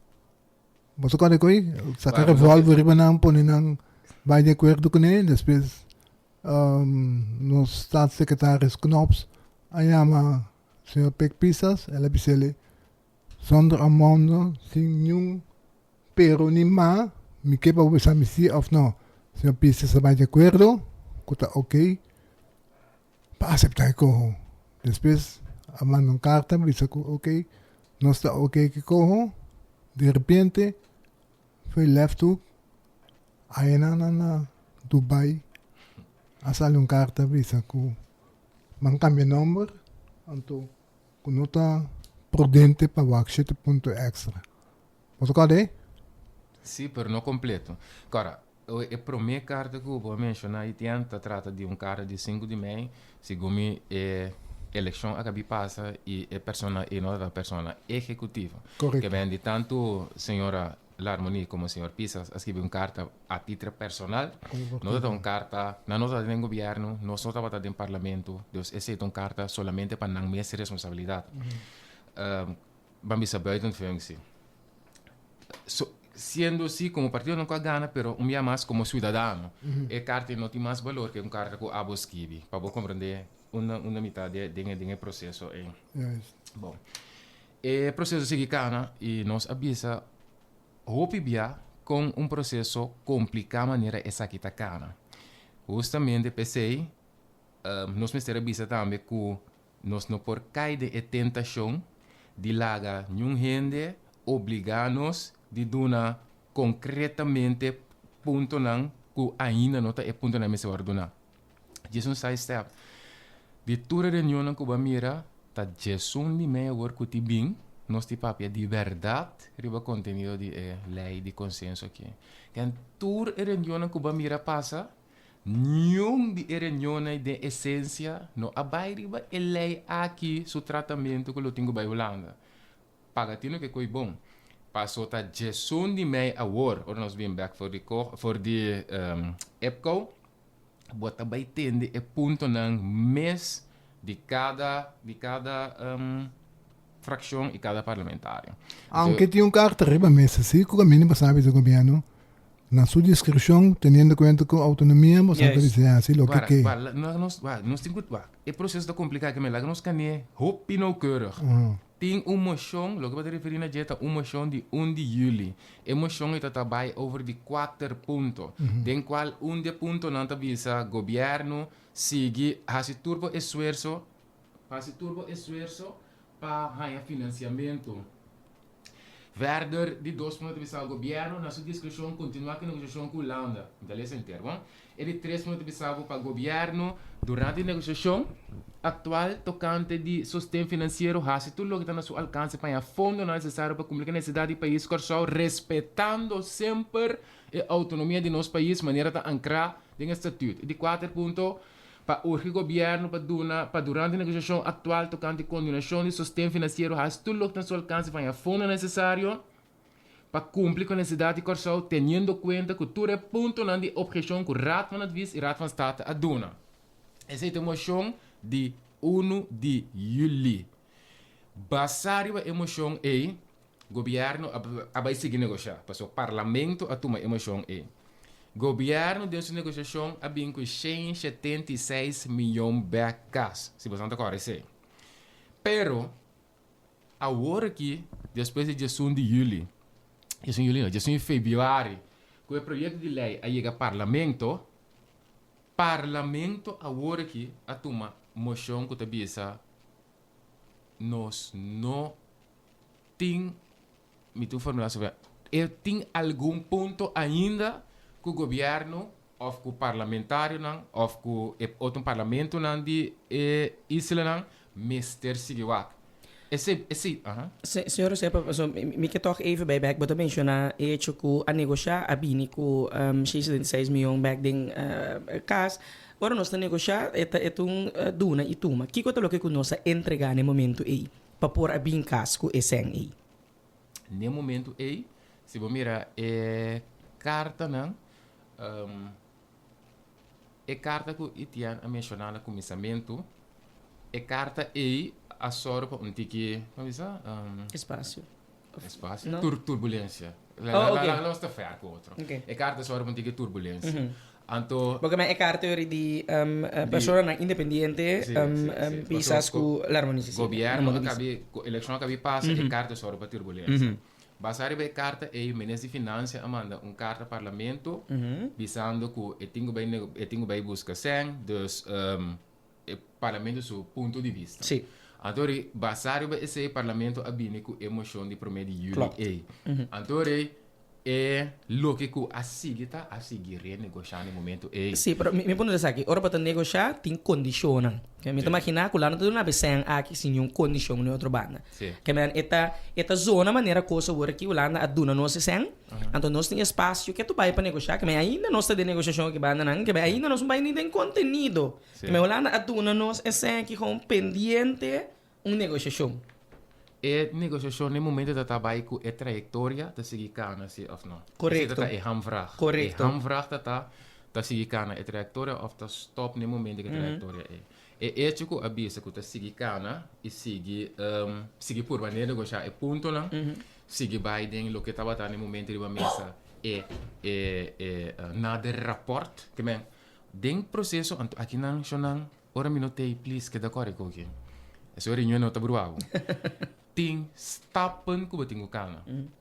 você quando coi sacar revólver e banang pôr nang vai de acordo com ele depois nos staatssecretários Knops ayama senhor Peck Pisas ela disse zonder amando sem nenhum pero ni ma me que para usar misi of no senhor Pisas vai de acordo que está ok para aceitar corro depois a manda carta dice que ok não está ok que corro de repente foi left hook aí na Dubai a sale carta dice que man cambia número então que não está prudente para worksheet ponto extra você quer Sim, pero não completo. Agora, a primeira carta que eu vou mencionar e trata de carta de 5 de maio, segundo me eleição acabou passa e a persona é nova persona executiva. Correto. Que vem de tanto senhora Larmoni como senhor Pisas escreve carta a título personal. Nós damos carta, na nota do governo, nós não estamos em parlamento, dus essa é carta solamente para não minha responsabilidade. Vamos saber buiten functie. siendo así, como partido no gana, pero un día más como ciudadano. E carta no tiene más valor que un carta que abo escribe, para comprender una mitad de proceso. Juist. Bom. O processo sigue cana e nos avisa hopibia com um processo complicado maneira essa aqui tá cana. Justamente pensei, nós me avisa também que nós não por cair de tentação de laga nenhum gente obrigar-nos de dar concretamente ponto não que ainda não tá ponto não me se ordena. Isso é um side step. De toda reunião que mira ta Jesus de meia hora que bem nós te papia de verdade riba contenido de lei de consenso aqui. Kan toda reunião que mira passa nenhum de reunião de essência no abai riba lei aqui su tratamento que lo tenho by Holanda. Pagatino que coi bom. Passou ta Jesus de meia hora or nós vim back for the EPCO. Bota by tende ponto nang mês de cada fração e cada parlamentário. Aunque tiene un carta arriba mesa, sí, que también pasa el gobierno. Na su descripción, teniendo en cuenta que autonomía, vos sabes dizer así lo que Nós temos o processo da complicado que me laga nos cane hopi nauwkeurig. Tem moção, lo que vai referir na jeta, moção de 1 de julho. Moção está trabalhando over de 4 pontos. Den qual de ponto não está visa governo sigue hasi turbo esfuerzo para financiamento. Verder, de 2 pontos visa o governo, na sua discussão, continuar com a negociação com a Holanda. Então, esse é o termo. E de 3 pontos visa para o governo, durante a negociação atual, tocante de sustento financeiro, hasi tudo o que está no seu alcance para o fundo necessário para cumprir a necessidade do país, respeitando sempre a autonomia de nosso país, maneira de ancrar em estatuto. E de 4 pontos, para o governo, para durante a negociação atual, tocante de condenação de sustento financeiro, hasi tudo o que está no seu alcance para o fundo necessário para cumprir com a necessidade de corção, tendo em conta que todo ponto na objeção que o Raad van het Wies e o Raad van State aduna. Essa é a moção de 1 de julho. Basário a emoção é governo vai seguir negociar, porque o parlamento atuma emoção é governo de sua negociação a bem com 176 milhões de becas, se você não está correto. Pero agora aqui, depois de 1 de julho, de fevereiro, com o projeto de lei a chegar ao parlamento agora aqui atuma moção que tabisa nós não tem me tu formular sobre tem algum ponto ainda que o governo ou que o parlamentário não ou que o outro parlamento não de isla não mister sigewak Senhor, me que toch even bij back, but mencionar hecho que a negociar a bini com 66 milhões back din cas. Agora nós estamos a negociar duna e tuma. Que coisa que nós entregar no momento aí para pôr a bem cas com esse aí. No momento aí, se você mira carta não carta que itian a mencionar no começamento carta aí a soro para tiki Espaço. Turbulência. Não está fair com outro. Carta soro para tiki turbulência. Anto porque é carta de pessoa independente pisas com harmonização. Governo eleição acabei passa carta soro para turbulência. Basari be carta e ministro de finanças amanda carta parlamento visando que tenho bem busca sem dus parlamento seu ponto de vista. Sim. Antori basari be esse parlamento abine com emoção de promedio de julho. Antori lo que a seguir renegociar no momento Sim, pero me pongo a aqui, ora para negociar tem condiciones. Que me imaginar que lá não tem uma pessoa aqui sem nenhuma condição no outro banda. Que me esta zona maneira coisa agora que lá na aduna nós sem, então nós tem espaço que tu vai para negociar, que me ainda nós está de negociação que banda não, que me ainda nós não vai nem tem conteúdo. Que me lá na aduna nós é sem que com pendiente negociação. Negociação no momento da trabalho com a trajetória da seguir cana se of não. Correto. É hamvraag. Correto. Hamvraag da seguir cana a trajetória of da stop no momento que a trajetória é. Ético avisa que da seguir cana e seguir por maneira negociar é ponto não. sigue Biden, lo que estaba en el momento de la mesa, nada de rapport, que men, den proceso, aqui não, ora minutei, please, que da correco aqui. Essa reunião não está bruavo. Tem stappen que você tem que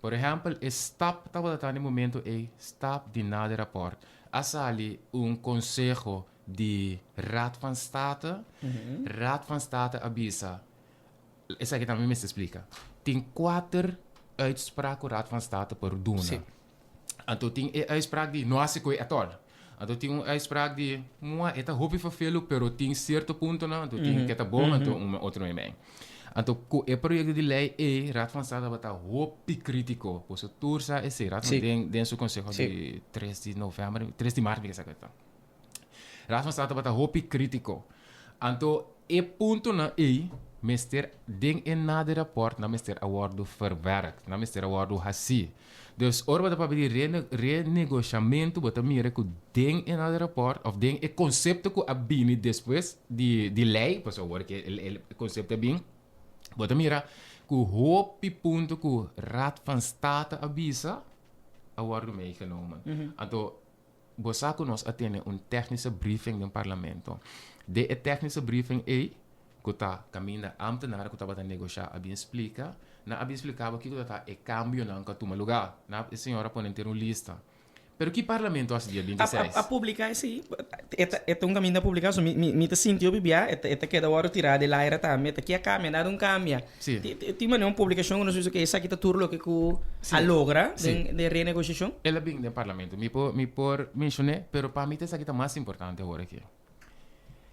por exemplo, stap estava no momento stap de nada de rapport. Asali conselho de Raad van State. Raad van State avisa. Essa aqui também me explica. Tem 4 uitspraken Raad van State por doen. Sim. Então tem uitspraak die não se coi atol. Então tem uitspraak die eta hopi vervelo, pero tem certo ponto na, então tem que tá bom, então outro não é. Então o projeto de lei Raad van State bata hopi crítico, pois o tursa esse Raad van den seu conselho de 3 de novembro, 3 de março que essa coisa. Raad van State bata hopi crítico. Então ponto na Mester ding in na de rapport na Mester awardo verwerkt, na Mester awardo hasi. Dus orba da pedir renegociamento bota mira que ding in na de rapport of ding concepto que abini depois de lei, pois agora que o concepto bem, bota mira que hopi ponto que Raad van State avisa awardo meegenomen. Então bosaco nós atende technische briefing no parlamento. De technische briefing kuta caminha ambtenaar kuta bata negociar abi explica na abi explicava que kuta cambio não que toma lugar na a senhora pode ter uma lista pero que parlamento as dia 26 a publicar esse é caminho da publicação me te sentiu bibia é que da hora tirar de lá era também que a cambia nada cambia tem uma publicação não sei o que essa aqui tá turlo que a logra de renegociação ela bem do parlamento me por mencionar pero para mim essa aqui tá mais importante agora aqui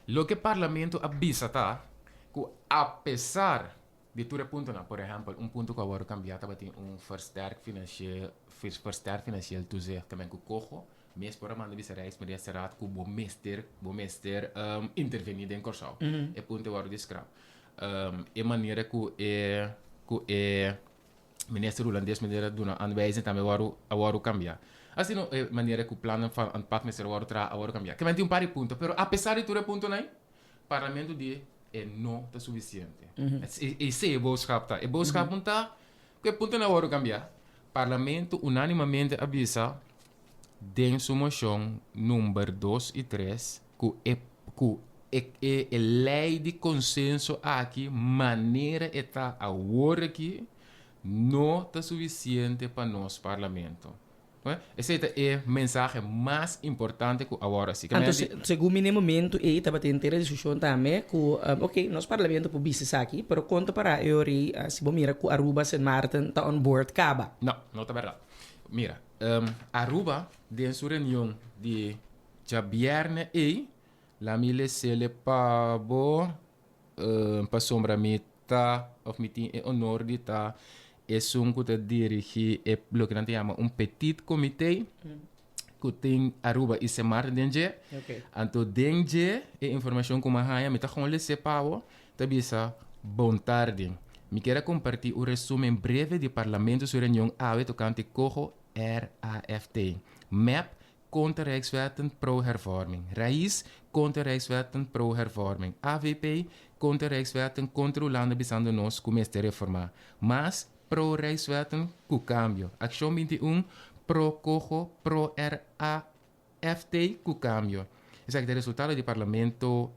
lo que parlamento avisa tá que apesar de tudo ponto na por exemplo ponto que agora cambiar tá tem versterk finansiëel toezicht também que cojo mês por amanda bisa reis mas esse raad que bo mester intervenir em Corsau ponto agora de scrap maneira que minister holandês maneira dona aanwijzing também agora cambiar assim não maneira que o plano van pak minister agora cambiar que tem par de ponto pero apesar de tudo ponto na parlamento de não está suficiente. Esse é o boodschap. O boodschap não está. Que ponto não vai cambiar? Parlamento unanimamente avisa em sua moção número 2 e 3 que a lei de consenso aqui, maneira está agora aqui, não está suficiente para nosso parlamento. Esse é o mensagem mais importante que agora sim. Então, segundo o momento, aí estava tendo a discussão também que nosso parlamento publica aqui, mas conta para eu se você mira que Aruba St. Maarten está on board, acaba. Não está verdade. Mira, Aruba, de sua reunião de viernes la mile se le pabo para sombra mita of meeting e honor de ta que dirige lo que se llama un petit comité que tem Aruba e se mar denje. Anto denje e informação como haya me tá com le sepavo tá bisa bom tarde. Me quero compartilhar o resumo breve de parlamento sua reunião ave tocante cojo RAFT. MEP contra Rijkswetten pro-hervorming. Raiz contra Rijkswetten pro-hervorming. AVP contra Rijkswetten controlando bisando nos como este reformar. Mas pro-Rijkswetten com cambio. Ação 21 pro-cojo pro-RAFT com cambio. Esse é o resultado do parlamento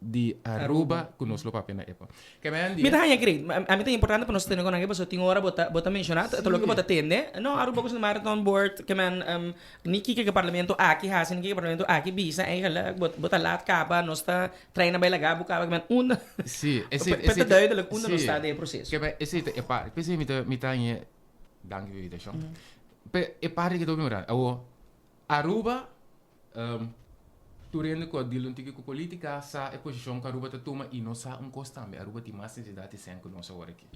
de Aruba que nós lo papel epo. Que me tá hanya great. A mim é importante para nós ter negócio porque tem hora bota mencionar, tudo que bota ter, né? Não, Aruba com marathon board, que niki que parlamento aqui, hasin que parlamento aqui bisa, bota lá capa, nós tá treina bem legal, bucava que una. Sim, esse duidelijk una nós está de processo. Que esse é par, pensei me tá hanya danke vida, show. É par que tô me orando. Aruba turendo com a diluntiga com política sa é posição que Aruba toma e não sa constante Aruba tem mais necessidade sem que nós agora aqui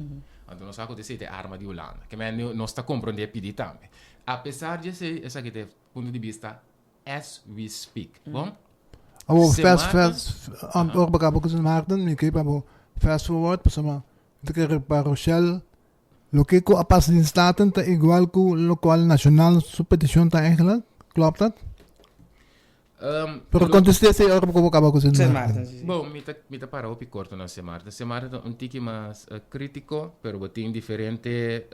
então nós acontece é arma de Holanda que nós está compreendendo pedir também apesar de ser essa que tem ponto de vista as we speak bom fast Maarten me que para fast forward para Rochelle lo que a pas in staten tá igual que o local nacional sua petição tá eigenlijk klopt dat Pero contesté se ahora como acaba con San San Martin. Martin. Sì. Bom, mi ta para opi corto na Semarta. Semarta un tiki mais crítico, pero botin diferente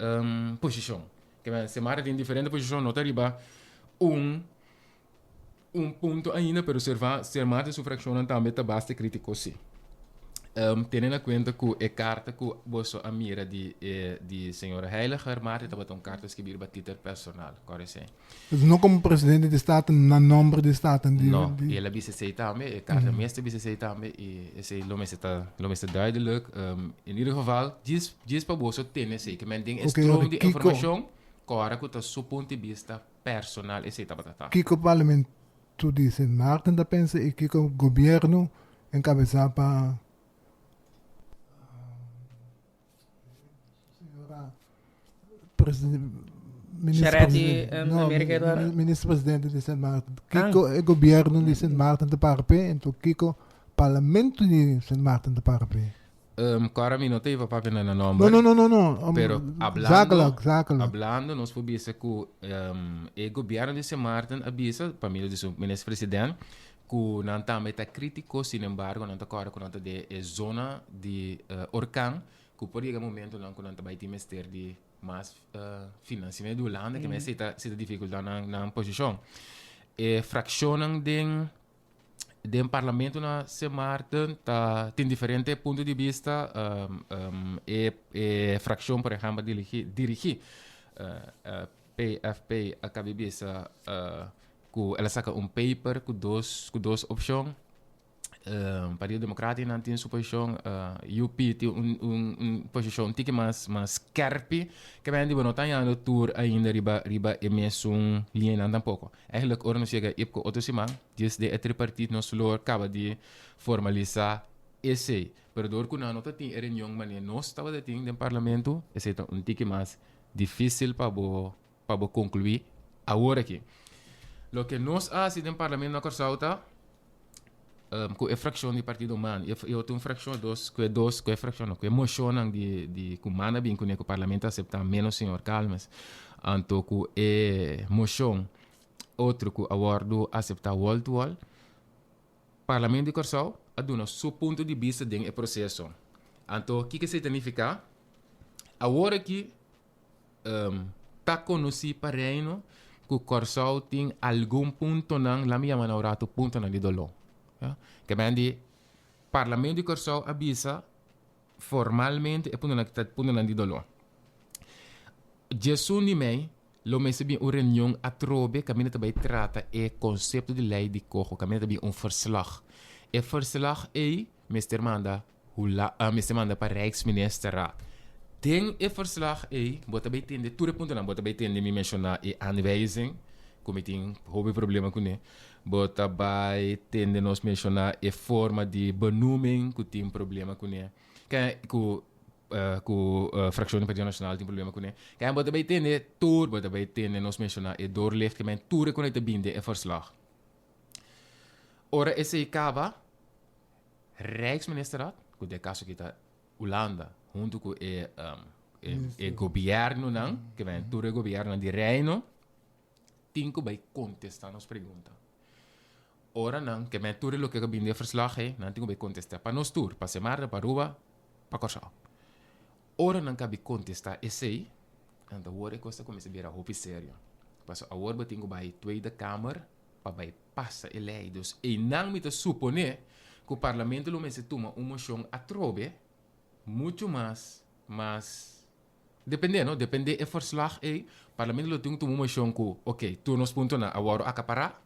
posição. Que Semarta tem diferente posição, não tá riba um ponto ainda, pero Semarta su frazione também tá bastante crítico sim. Tendo em conta que a carta que você a mira de senhora Heiliger, mas também carta escribir para título personal, correto? Dus não como presidente de Estado, na nome de Estado. No, ela BCC também, a carta meeste BCC também, e esse lo meeste duidelijk. In ieder geval, diz para você ter que men ding stroom de informação, corre que tá su ponto de vista personal, esse tá batata. Kiko parlamento de San Martin da pensa e Kiko governo encabezar para ministro-presidente de San Martin. Kiko é governo de San Martin de Parapé, então Kiko parlamento de San Martin de Parapé. Cara, mi não teve papel na nome. No. Pero hablando, Zakelijk. hablando, nós podemos que o governo de San Martin avisa para mim do ministro-presidente que não também está crítico, sin embargo, não está claro que não está de zona de orkan, que por esse momento não que não está vai ter ministério de mais financiamento do lande, que mais está dificuldade na posição. E fraccionam do parlamento na San Martin tem diferentes pontos de vista e fração, por exemplo, dirigir PFP acaba de que ela saca paper com duas opções. Partido Democrático não tem sua posição, UP tem uma posição que mais scarpe, que vem de não tem a tour ainda riba e mesmo linha não tampouco. Eigenlijk ora não chega a outro semana, desde a tripartite nosso lor acaba de formalizar esse, pero dor que não tem reunião maneira nós estava de ter no parlamento, esse é um tique mais difícil para concluir agora aqui. Lo que nós fazemos no parlamento na Corsauta com a fração do partido humano, eu tenho fração com a fração, com a moção de comanda bem com o parlamento aceitar menos senhor Calmas, então com a moção outro que awardo aceitar wall to wall, parlamento de Corsau aduna seu ponto de vista do processo, então o que significa? Agora que tá conhecido para reino que Corsau tem algum ponto não, lá me chama na hora ponto não de dolor. Que bem de parlamento de Corsau avisa formalmente e punto de dolor. Jesus de mei, lo messe bem uma reunião a trobe, que a também trata o conceito de lei de cojo, que a também verslag. E verslag é, Mr. Manda para Rijksminister. Tem e verslag é, bota bem tende, tudo ponto não, bota bem tende me mencionar e aanwijzing, como tem houve problema com ele. Bota bij tende nos mencionar a forma de benoeming que tem problema com ele. Que fração do Partido Nacional tem problema com ele. Que bota bij tende tour, bota bij tende nos mencionar a doorlicht que men tour com ele binde a verslag. Ora esse acaba Rijksministerraad, que de caso que está Holanda, junto com o governo não, que vem tour o governo de reino, tem que vai contestar nos perguntas. Ora não, que men tour lo que binde a verslag é, não tem que contestar para nos tour, para Semarra, para Ruba, para Corsau. Ora não cabe contestar esse, então agora costa começa a virar roupa sério. Passo agora tem que vai tweede Câmara para vai passar eleitos e não me supone que o parlamento lo se toma uma moção a trobe muito mais depende do verslag é, o parlamento lo tem que tomar uma moção que, ok, tu nos ponto na agora acaparar,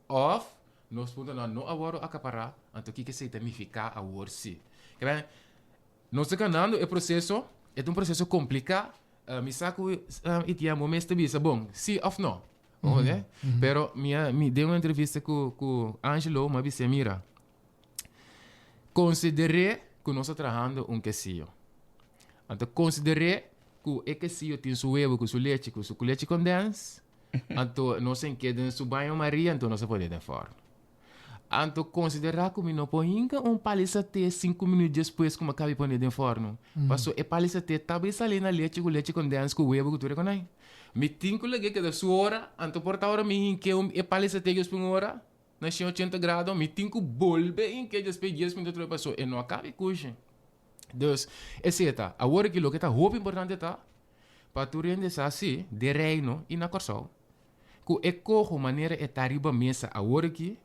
ou nós podemos não agora acaparar, então o que significa agora sim? Que bem, nós estamos ganhando o processo, é um processo complicado, me saco e tinha momento de vista bom, sim ou não, ok? Pero me deu uma entrevista com Angelo, mas disse mira, considerei que nós estamos trabalhando quesillo, então considerei que quesillo tem seu huevo, com sua leite condensada, então nós em que dentro do banho Maria, então nós podemos fora. Então, considerar que não põe paliça te 5 minutos depois que acaba de pôr dentro do forno. Passou e paliça te talvez sair na leite condensada com o huevo que tu reconhece. Me tinha que ligar que da sua hora, então por hora me que paliça te que uma hora, na 180 graus, me tenho bolbe em que despedir 10 minutos passou e não acaba cuxem. Dus, etc. Agora que o que está muito importante está, para tu render assim, de reino e na corção. Que é como maneira é tariba mesa agora que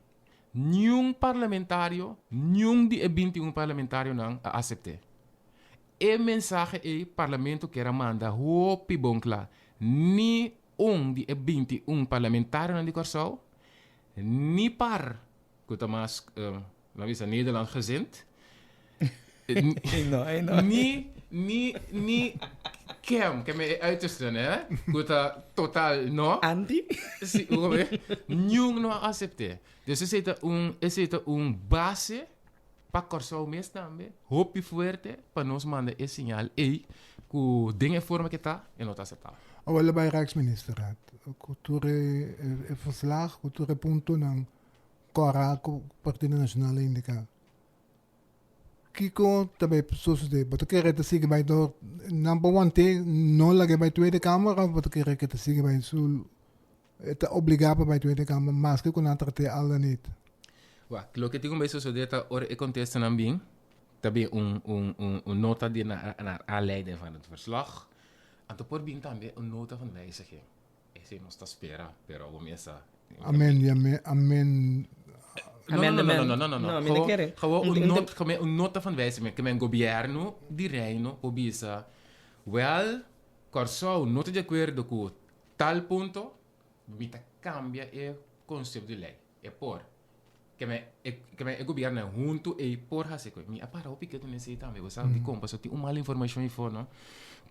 nenhum parlamentário, nenhum de 21 parlamentário não aceitou. E mensagem é parlamento que era manda hopi bonkla, ni de 21 parlamentário na corção, ni par, que está mais, na visa Nederland gezend, não. Ni Kem, que me uiterste, né? Kuta total, no? Anti? Sim, nenhum não aceitou. Dus esse é base para cortar o mês também. Hope forte para nós mandar esse sinal aí que dinge forma que está e não está aceitável. Olha bij Rijksministerraad. Cultura é verslag, cultura é ponto não. Cora com o Partido Nacional indica. Kiko também pessoas de, but que reta sigue by do number one te não lage by Tweede Kamer, but que reta sigue by sul é obrigado by Tweede Kamer, mas que com outra te al niet. Wa, lo que digo mesmo sobre esta ora e contexto também nota de na aanleiding van het verslag. En te por bien também nota van wijziging. Esse não está espera, pero vamos essa. Amen. No. Gewoon nota van wijziging. Que mijn governo di reino obisa. Well, corso nota de acordo com tal ponto, mita cambia o conceito de lei. É por que me governo junto e por hacer coisa. Me apara o pique tu necessita também. Você sabe como passou tem uma mala informação aí fora,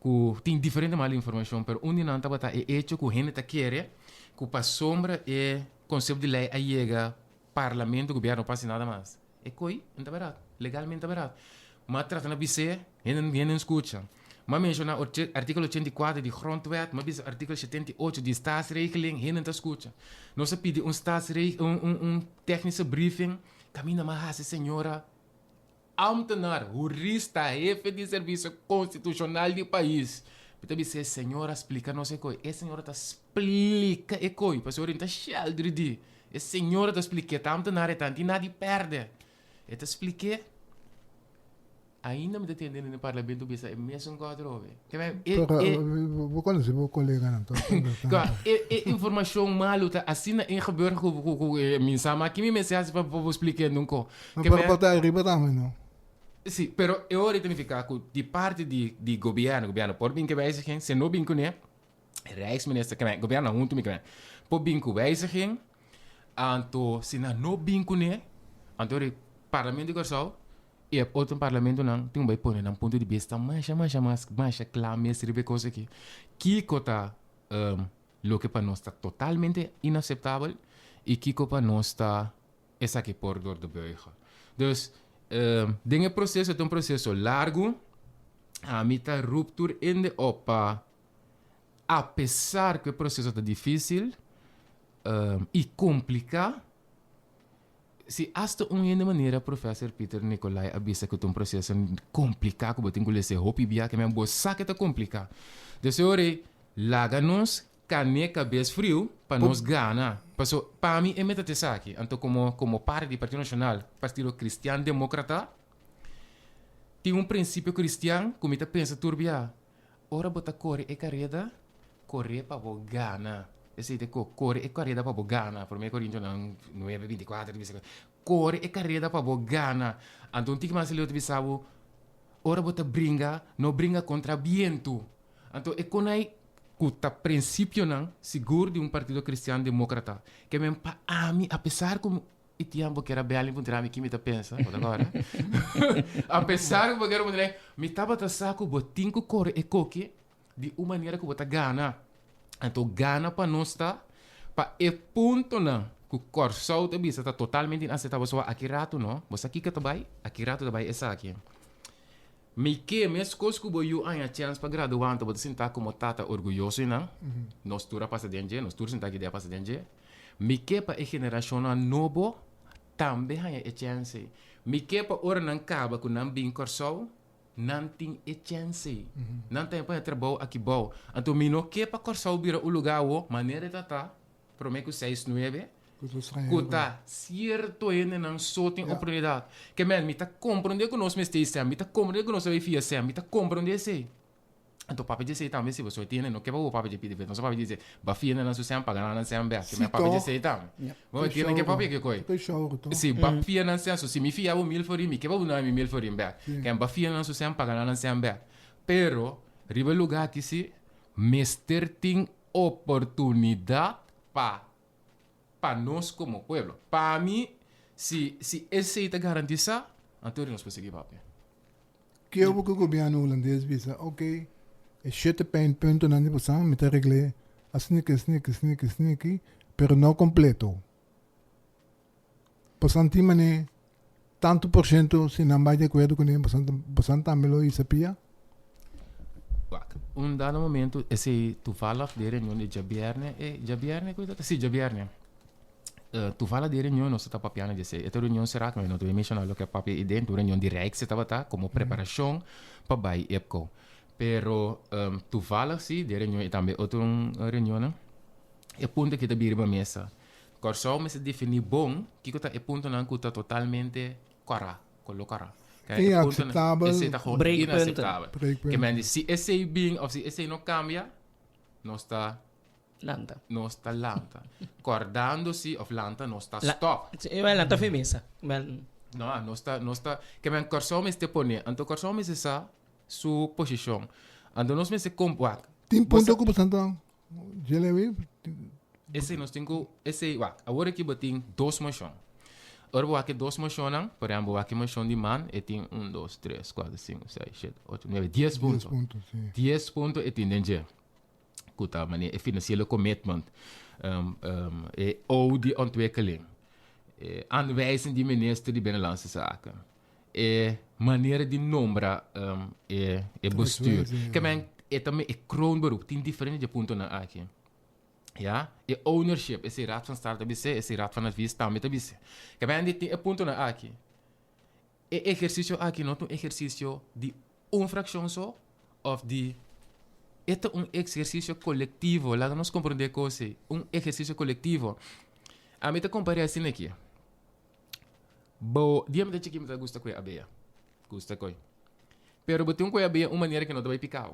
que tem diferente mala informação, pero um dia não tá é hecho que gente tá querer que para sombra e conceito de lei aí chega parlamento, governo não passa nada mais. É coi, não tá barato, legalmente barato. Mas trata na BC, não escuta. Maar menciona artikel 84 de grondwet, maar bis artikel 78 de staatsregeling, heen en te escucha. Nós pedi technische briefing, camina mais senhora, ambtenaar, jurista, jefe de serviço constitucional do país. Então, você, senhora, explica, não sei o que. A senhora explica, e coi, para a senhora está cheio de dia. A senhora explica, tá ambtenaar, e tanto, e nada perde. E te expliquei. Ainda me entendendo no parlamento bisa é mesmo quadro vou conhecer meu colega não informação maluta assim em gebeurt min sama que me mensagem para vou explicar nunca mas para botar riba também não sim pero eu identificar que de parte de governo por bem que wijziging se não bem que né Rijksminister que governo junto me que por bem que wijziging anto se não bem que né anto o parlamento de Corsal e o outro parlamento não tem um pôr num ponto de vista mais claro mesmo sobre coisa que cota lo que para nós está totalmente inaceitável e que para nós está essa que por dor de burger. Dus dinge processo é um processo largo a mita ruptura in de opa apesar que o processo está difícil e complicado. Se hasta uma maneira professor Peter Nicolai avisa que é um processo complicado, que tem que ler hopi bia que mesmo sabe que está complicado. Então, ore, laga-nos caneca bes frio para nos ganhar. Para mim é metade aqui. Então, como parte do Partido Nacional, Partido Cristiano Democrata, tem um princípio cristiano, como está pensa turbia. Ora bota corre e carreta, corre para ganhar. Esse de corre e carrera para Gana, por me Corinthians não 9:24, corre e carrera para Gana. Então tem que mais ele bisabo, ora bota brinca, não brinca contra viento. Então é quando aí cuta princípio não seguro de um partido cristiano democrata, que mesmo para a mim, apesar como e tiambo que era bem para mim que me tá pensa, agora. Apesar que eu quero me tava tá saco botinho corre e coque de uma maneira que bota Gana. Então, Gana para nós está, para o ponto não, que o Corsal também está totalmente inaceitável. Só aqui rato não, você aqui que também, aqui rato também essa aqui. Me que mesmo coisa que eu tenho a chance para graduar, então você sentar como tata orgulhoso não, nós tura passa dentro, nós tura sentar aqui de passa dentro. Me que para a geração novo também tem a chance. Me que para hora não acaba com não bem Corsal. Não tem chance. Não tem para trabalhar aqui bom. Então, me não quer para Corsal vir o lugar o maneira de tá. Prometo 6-9. Coisa estranha. Kuta cierto ene nang soting oportunidade. Que man, mita compreender que nós mesmo sem, mita compreender que nós vai fia sem, mita compreender sei. Então papai disse também se você tem, não que o papai de pedir, então papai diz, ba fia na seu sem pagar na sem ber, que meu papai disse também. Vamos ter que papai que coi. Que choro, então. Sim, ba fia na sem, se me fia o 1000 for mim, que vou não 1000 for mim ber. Que ba fia na seu sem pagar na sem ber. Pero riba lugar que se mister tem oportunidade para nós como pueblo. Para mim, se esse está garantizado, então nós conseguimos papai. Que eu vou que o governo holandês visa, ok, é 7 pontos na negociação, me arregle, assim que, pero não completo. Portanto, mané, tanto por cento, se não vai de acordo com ele, portanto, também lo sabia. Dado momento, esse tu fala de reunião de Jabierne, cuidado, sim, Jabierne. Tu fala de reunião, nós está papiando de ser. Esta reunião será que não tu mencionar o que é papi e dentro reunião direct se estava tá como preparação para vai EPCO. Pero tu fala sim de reunião e também outra reunião, né? É ponto que te bira para mesa. Corso me se definir bom, que é ponto não que está totalmente colocará. Inacceptável. Esse está inacceptável. Breekpunt. Que men se esse bem ou se esse não cambia, não está Lanta. não está lanta. Acordando-se of lanta não está stop. Lanta femesa. Não está. Que men corso me se pone, então corso me se sa sua posição. Então nós me se compra. Tem ponto que portanto, já levei. Esse nós temos esse agora que botem duas moções. Ora vou aqui duas moções, por exemplo, aqui moção de man, e tem 1, 2, 3, 4, 5, 6, 7, 8, 9, 10 pontos. 10 pontos e tem dentro. Kuta, maar é financiële commitment. Ou de ontwikkeling. Aanwijzing die minister die Binnenlandse Zaken. Manier die nombra bestuur. Kijk, het is een kroonberoep. 10 differente punten naar aqui. Ja, ownership, esse raad van start ABC, esse raad van advies também ABC. Que bem dit é ponto na aqui. Exercício aqui não é exercício de fração só, ou de é exercício coletivo. Lá nós compreender coisa, exercício coletivo. A mim te comparei assim aqui. Bo, dia me que me gusta coi abeia, gusta coi. Pero botem coi abeia maneira que não vai picar.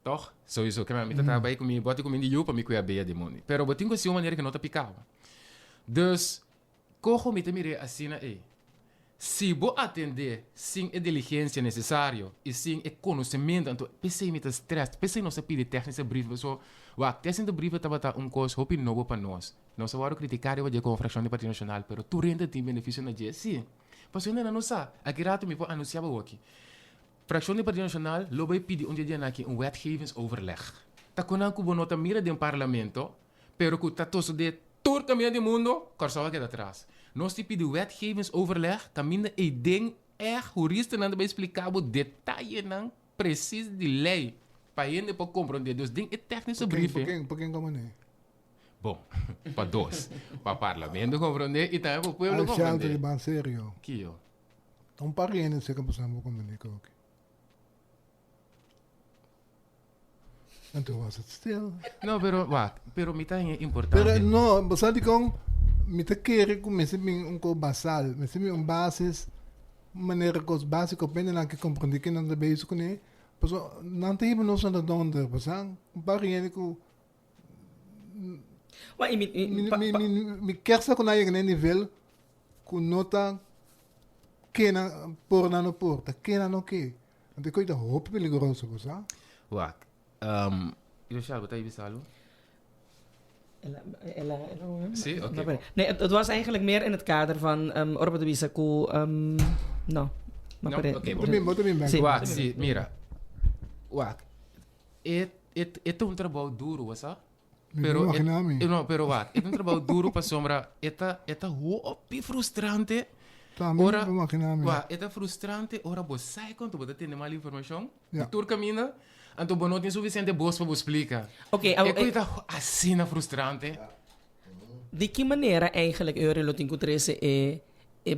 Toch? Sowieso, kaya mita trabalhei comigo, bota comigo de para me cuidar bem de mundo. Pero botinho com uma maneira que não tá picava. Dus, cojo me mire assim aí. Se vou atender sem a diligência necessária e sem o conhecimento, então pensei me stress, pensei não se pede técnica brief, so, técnica brief estava coisa hopi novo para nós. Não se vai criticar eu de com fração de Partido Nacional, pero tu renda tem benefício na dia, sim. Mas eu ainda não sabe. Aqui rato me vou anunciar aqui. Fractie de Partido Nacional lobai pedi onde dia naki wetgevingsoverleg. Ta konan kubo nota mira de parlamento, pero ku tatoso de todo caminho do mundo, corsoa que atrás. Nós te pedi wetgevingsoverleg, caminho e ding jurista não vai explicar o detalhe não preciso de lei para ele para compreender. Dus ding é técnico briefing. Por quem como é? Bom, para dois, para parlamento compreender e também para o povo compreender. De ban sério. Que eu. Então parem se que passamos comunicar aqui. Então was het stil. Não, pero me tá importante. Pero no, bastante com me tá querer começar com basal, me basis maneira cos básico pende na que compreender que não deve isso com ele. Porque não tem não só da donde, passang parem com me quer sa com aí no nível com nota que na por na no porta, que na no que. Então coisa hope peligroso, passang. Eu já vou estar aí, Zie, oké. Okay. Nee, het was eigenlijk meer in het kader van Orbe de Bisaku. No. Sim, mira. É um trabalho duro, você? Pero é um trabalho duro para sombra. É hopi frustrante. Ora, é frustrante. Ora, você sai quando você tem mal informação. Tu caminha. Então, não tem suficiente boas para você explicar. Oké, é coisa assim frustrante. De que maneira eigenlijk Eurelo encontresse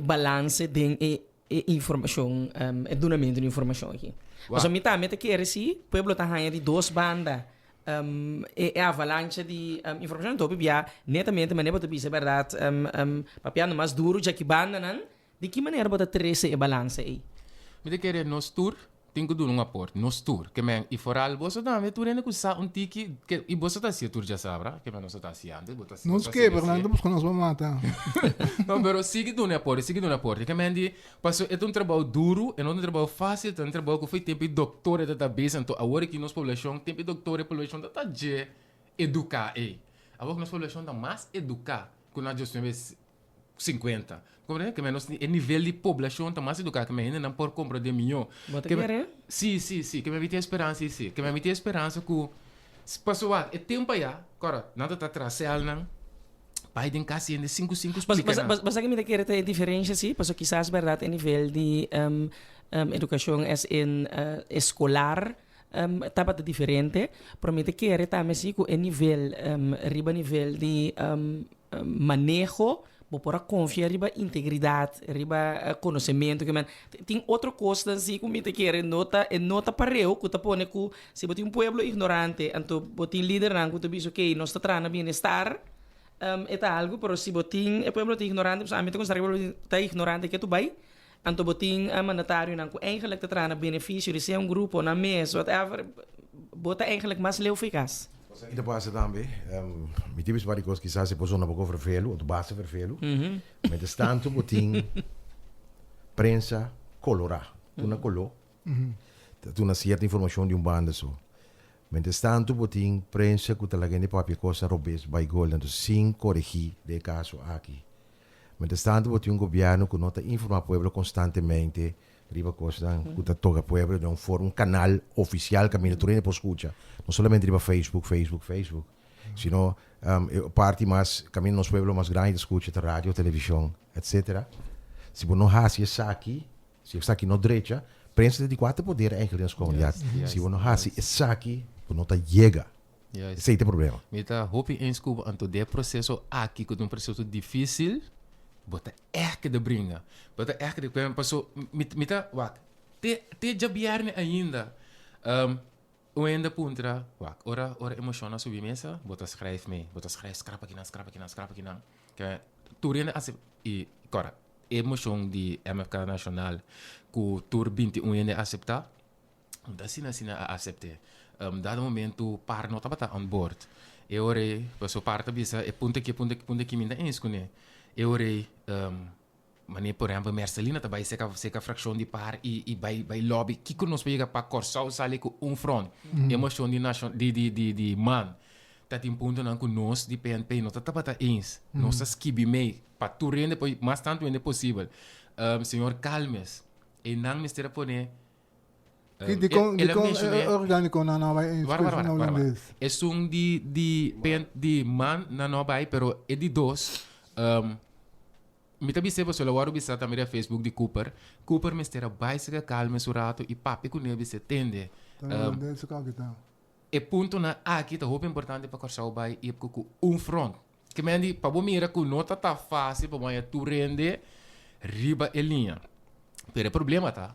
balance de informação, donamento de informação aqui? Mas a mitad mete que era assim, pueblo tá ganhando de duas bandas. e avalanche di informazione dopo via nettamente ma ne potrebbe essere verdade papiano mais duro já que bandanan de que maneira pode trazer a balança aí Me de querer nos tour, tenho que dar um aporte, nos tour, que men e foral bossa também, tu rende que sa um tiki que e bossa tá se tour já sabra, que men não tá se antes, bossa. Não se quebra, Fernando, porque nós vamos matar. Não, pero sigue dando aporte, que men di passou é um trabalho duro, é um trabalho fácil, é um trabalho que foi tempo de doutor da cabeça, então agora que nós população, tempo de doutor e população tá de educar aí. Agora que nós população tá mais educar, que nós já temos 50. Compreende? Que menos o nível de população está mais educado, que me ainda não por compra de milhão. Bota querer? Sim, que me tem esperança, sim. Que me tem esperança que passou é tempo já, cara, nada está atrás, não. Pai tem casi ainda 5 mas aqui me querer ter diferença, sim, porque quizás verdade a nível de educação é em escolar estava diferente, pero me querer também sim que o nível riba nível de manejo por confiar riba integridade, riba conhecimento que man tem outra coisa assim que me te quer nota para eu que tá pone que se botar um pueblo ignorante, então botar líder não que tu diz ok, nós está trazendo bem-estar é algo, pero se botar o pueblo ignorante, a mim te considera que tá ignorante que tu vai, então botar mandatário não que eigenlijk está trazendo benefício de ser grupo na mesa, whatever, bota eigenlijk mais leu eficaz. E depois também, me tive várias coisas que se possono um pouco vervelo, ou de base vervelo, mas tanto botim prensa colorá, tu na color, tu na certa informação de banda só. Mas tanto botim prensa que tu lagende papel coisa robes by gold, então sim corrigir de caso aqui. Mas tanto botim governo que nota informar o povo constantemente. Riba costa que toca pueblo de um canal oficial que a minha turina pode escutar. Não somente riba Facebook, sino parte mais caminho nos pueblo mais grande escuta a rádio, televisão, etc. Se você não há se está aqui na direita, prensa de quatro poder eigenlijk nas comunidades. Se você não há se está aqui, você não chega. Esse é o problema. Me tá hopi em Cuba anto de processo aqui que é um processo difícil. Bota que de brinca. Bota que de brinca. Passou, mita, wak. Te jabiarne ainda. Ainda puntra, wak. Ora emociona subir mesa, bota schrijf me. Bota schrijf, scrapa aqui. Que turine acep e cora. Emoção de MFK Nacional que tur 21 ainda aceitar. Da sina a aceitar. Dado momento par nota bata on board. E ora passou parte bisa e punta que minda inscune. Eu orei, mas por exemplo, Marcelina também seca fração de par e vai lobby que nós pega para corçar sali com front, emoção de man, tá tem ponto não com nós de PNP não tá para ens, nós skibi mei para tu rende depois mais tanto ainda possível, senhor Calmes, e não me estará poner orgânico na nova inspeção holandesa. É de man na nova pero é de dos. Me tabi sebo solo waru bisa também a Facebook de Cooper me estera básica calma surato e papi com nebe se tende e ponto na aqui tá roupa importante para cortar o bai e com front que me andi para bom mira com nota tá fácil para manhã tu rende riba e linha pero problema tá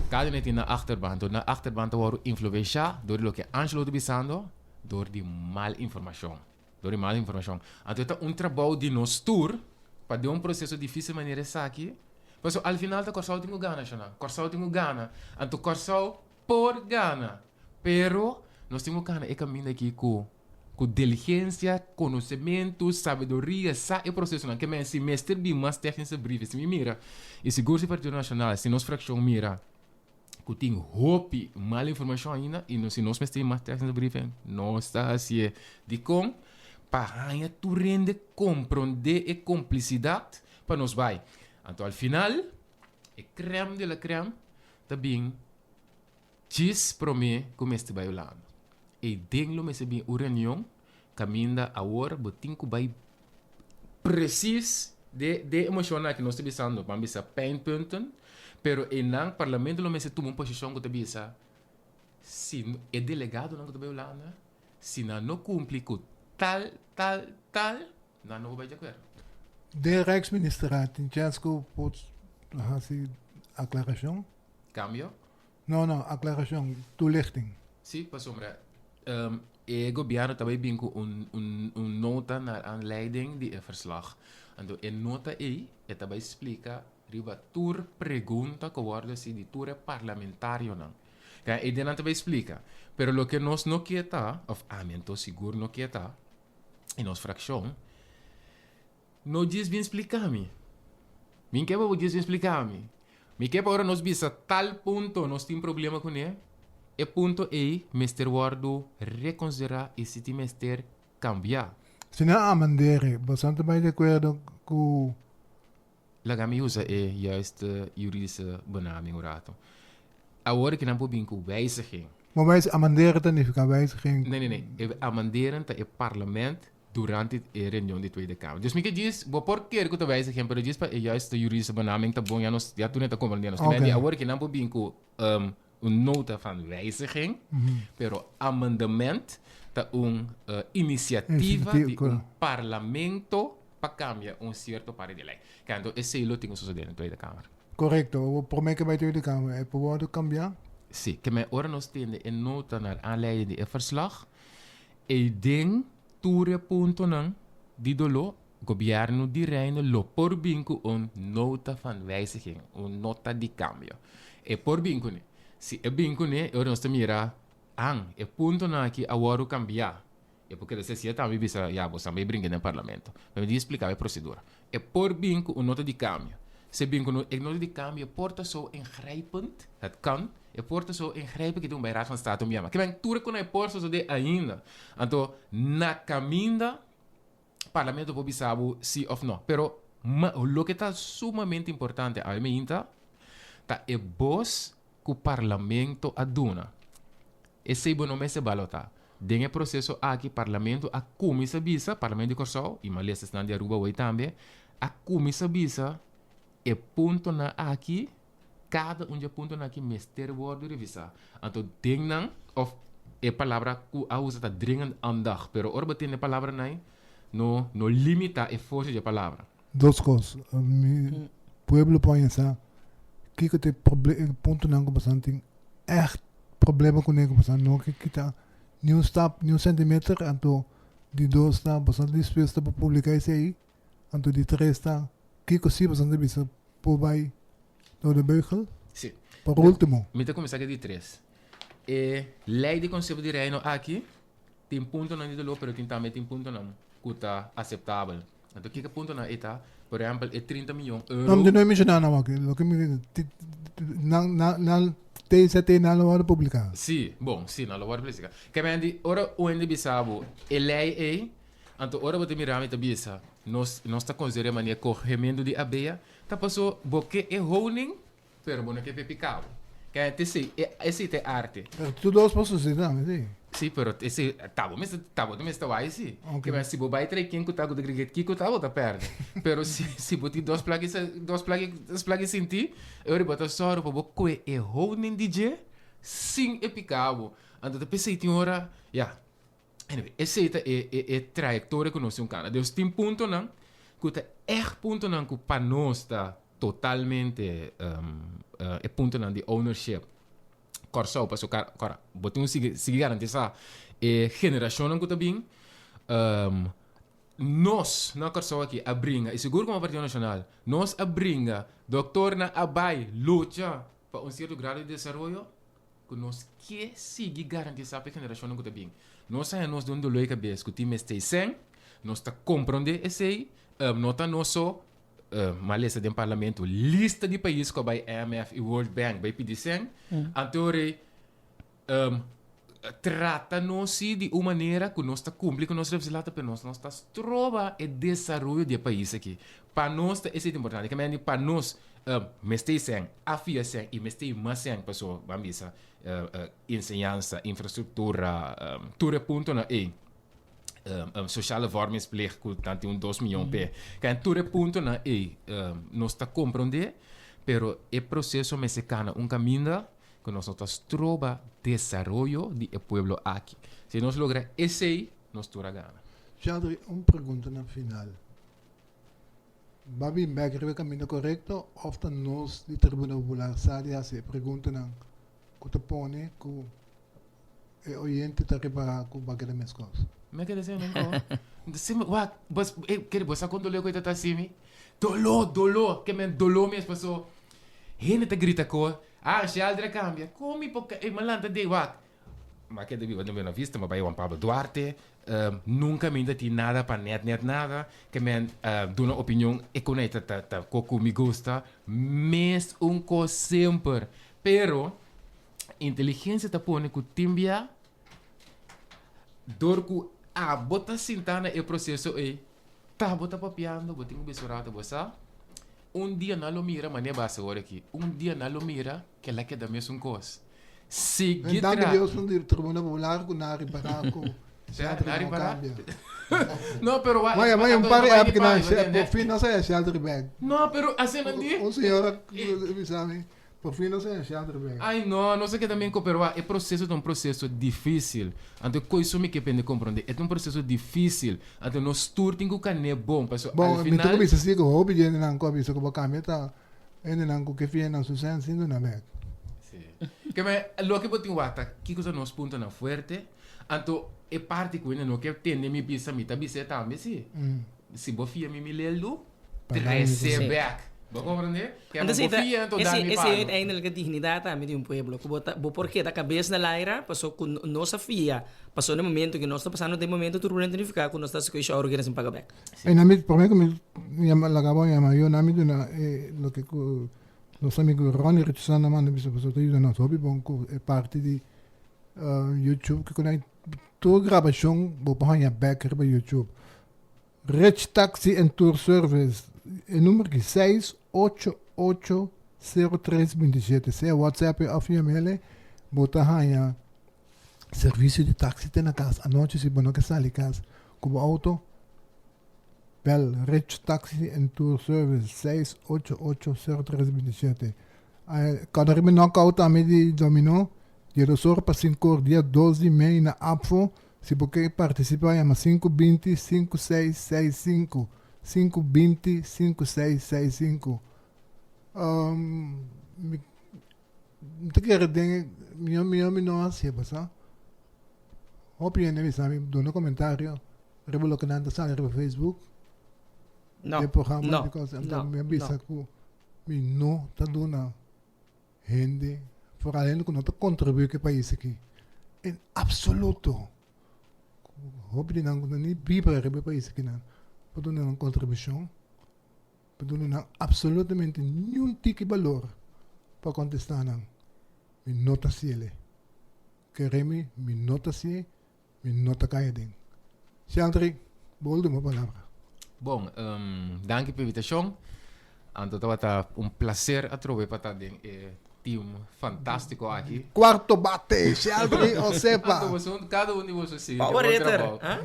cada net na achterband waru influência door lo que Angelo de bisando door die mal informação então trabalho de nos tour para de processo difícil maneira essa aqui. Mas ao final tá Corsal tenho gana, então Corsal por gana. Pero nós temos gana e caminho aqui com diligência, conhecimento, sabedoria, é o processo não que me semestre de mais técnica breve, se me mira. E seguro se Partido Nacional, se nós fração mira que tem hope, mal informação ainda e se nós mestre mais técnica breve, não está assim de com para tu rende compreender e cumplicidade para nós vai. Então, ao final, o creme de la creme também diz para mim como este vai lá. E dentro me se bem uma reunião, caminha a hora, botinho que vai preciso de emocionar que nós estamos pensando, para bisa pain punten, pero no parlamento me se toma uma posição que te bisa, se é delegado não que te vai lá, se não cumpre com tal, não vai de acordo. De Rijksministeraat in Tjasko pode fazer aclaração? Cambio? Não, aclaração, toelichting. Sim, para sombra. El gobierno também vem com nota naar aanleiding die verslag. En in nota aí, ele também explica riba tour pergunta que worden se de tour parlamentario não. E ele também explica. Pero lo que nós não quieta, of amento seguro não quieta, em nossa fração, não diz bem explicar-me. Min que vou dizer explicar-me. Mi que agora nós bisa tal ponto nós temos problema com ele. E ponto é, Mr. Wardo reconsiderar e se tem Mr. cambiar. Se não há maneira, bastante mais de acordo com... Lagami usa é juist juridische benaming rato. Agora que não podemos com wijziging. Maar wij amenderen dan niet, kan wijziging. Nee. Amenderen het parlement durante a reunião de Tweede Kamer. Dus ik diz, por que que wijziging, pero diz para juist de juridische benaming tá bom, já tu net compreendendo. Okay. Agora que não podemos com nota van wijziging, pero amendement tá iniciativa de parlamento para cambiar certo par de lei. Quando esse lo tem sucedido na Tweede Kamer. Correcto. Por mij kan bij de Tweede Kamer. Heb je cambiar? Sim, que me ora nos tende in nota naar aanleiding de verslag. E ding ture punto nan di dolo governo di reino lo por binco nota van wijziging, nota di cambio. E por binco ne. Si e binco ne, ora nos te mira e punto na que agora cambiar. E porque se sia também bisa ja, vos também brinca no parlamento. Mas me explicar a procedura. E por binco nota di cambio. Se binco nota di cambio porta zo ingrijpend, het kan. E porta zo ingrijpend que doen bij Raad van State om que ben toer kon porta zo de ainda. Anto na caminda parlamento pode saber sim ou não. Pero lo que está sumamente importante a mim inta tá é vos que o parlamento aduna. Esse bom nome se balota. Dengue processo aqui parlamento a comissa bisa parlamento de Corsol e Malesa estão de Aruba hoje também a comissa bisa e ponto na aqui cada ponto na aqui mester word revisa. Então dengue of a palavra que a usa tá dringend aandacht, pero orba tem a palavra não no limita a força de palavra. Dos coisas. Mi pueblo pensa que tem ponto não com bastante echt problema com ele com bastante não que tá nenhum centímetro, então de dois está bastante disposto para publicar isso aí, então de três está que coisa bastante bisa por vai no de beugel. Sim. Por último. Me te começar de três. Lei de conceito de reino aqui tem ponto não de lo, pero tem ponto não que está aceitável. Então que ponto não está, por exemplo, é 30 milhões de euros. Não é mencionar não aqui, lo que me na TCT na hora publicar. Sim, bom, sim, na hora publicar. Que bem, ora onde bisabo, lei então ora você mirar me tabisa, nós está considerando mania corremendo de abeia, tá passou porque é honing, pero bom que é picado. Que é esse é arte. Tudo os posso dizer, não, sim. Sim, pero esse tabo me está vai sim. Que mas se bobai três quem que tá com de griget que tabo tá perde. Pero se botar duas plagas sentir, eu botar só para boco é honing DJ, sim é picado. Então te pensei tem hora, ja. Anyway, esse é trajetória que nós temos cara. Deus tem ponto não, que tá ponto não que para nós está totalmente é ponto não de ownership. Corso, passo cara, botem se garantizar geração não que tá bem. Nós na Corso aqui abringa, e seguro como Partido Nacional, nós abringa, doutor na abai luta para certo grau de desenvolvimento, que nós que seguir garantizar para geração não que tá bem. Nós é nós dando lei cabeça, que time está sem, nós está compreender esse, nota nosso malesa do parlamento, lista de países que vai IMF e World Bank vai pedir sem, anterior trata-nos de uma maneira que nós está cumprindo com nossa legislação, para nós está trova o desenvolvimento do país aqui. Para nós é importante, que para nós mestei sem, afia sem e mestei mais sem, pessoal, vamos ensinança, infraestrutura, tudo ponto na sociale vormingsplicht, que tanto 2 milhões per. Que tudo ponto na nós está compreender, pero o processo mexicano caminho que nós estamos trova desenvolvimento do pueblo aqui. Se nós logra esse, nós tura gana. Jadri, pergunta na final. Babi Becker o caminho correto, ou nós de Tribunal Popular Sária se pergunta na que te põe que oyente tá para com baguete minhas coisas. Me quer dizer, não. Sim, what? Mas, quer você quando leu coisa tá assim? Dolor, que me dolor mesmo passou. Gente te grita com, se aldra cambia. Como porque malanta de what? Mas que devia não ver vista, mas vai Juan Pablo Duarte, nunca me ainda tinha nada para net nada, que me dá uma opinião econômica tá que me gusta, mas coisa sempre. Pero inteligência tá põe que timbia dor que bota sintana e processo tá bota papiando, bota um besorado, você dia não lo mira, mas nem basta agora aqui. Dia não lo mira, que ela quer dar mesmo coisa. En dank Deus não dir tribuna popular com nari baraco. Nari baraco. No, pero Mas um par é porque por fim não sei shelter bag. No, pero assim não di. Senhora, me sabe. Por fim não sei shelter bag. Ai, não sei que também pero é processo de processo difícil. Então coisa me que pende compreender. É processo difícil. Então nós tur tem que é bom, pessoal. Bom, me tu bisa sigo hobby de não co bisa ko cambia tá. Ainda não co que fia não sucesso indo na bag. Que me lo que botin wata, que cosa nos punta na fuerte, anto e parte quindi no che tende mi bisa mi tabise tambe si. Si bofia mi lelu, trece back. Vou compreender? Que a bofia anto dá mi pago. Esse é ainda a dignidade também de pueblo. Porque da cabeça da laira passou com nossa filha. Passou no momento que nós estamos passando de momento turbulento de ficar com nós estamos com isso a sem pagar back. E na por mim como lagabo eu na mim na lo que nosso amigo Ronnie Richardson manda bisa pessoa ajuda nós hobby bom é parte de YouTube que quando tu gravação vou pôr back para YouTube. Rich Taxi and Tour Service o número que 6880327 se é WhatsApp ou e-mail bota aí serviço de táxi tem na casa à noite se bom que sai casa com auto Bel, Rich Taxi and Tour Service 6880327. Cada rime knockout a me di dominó, di rosor pa 5 dia 12 mei na APFO, se porque participa chama 520 5665. 520 5665. Te quero den mi não assim, passa. Opinião me sabe, do no comentário, revelo que nada sai no Facebook. No, me avisa que mi no está dando gente por além que não está contribuindo que país aqui em absoluto hobby não nem biba para país aqui não para dar uma contribuição para dar absolutamente nenhum tipo de valor para contestar não mi nota ciele queremos mi nota ciele mi nota caída Chandri boldo uma palavra. Bom, danke per l'invitazione. Anto tava placer a trovare para estar em team fantástico aqui. Quarto bate, Sheldry ou Sepa. Cada de vocês sim. Favorito.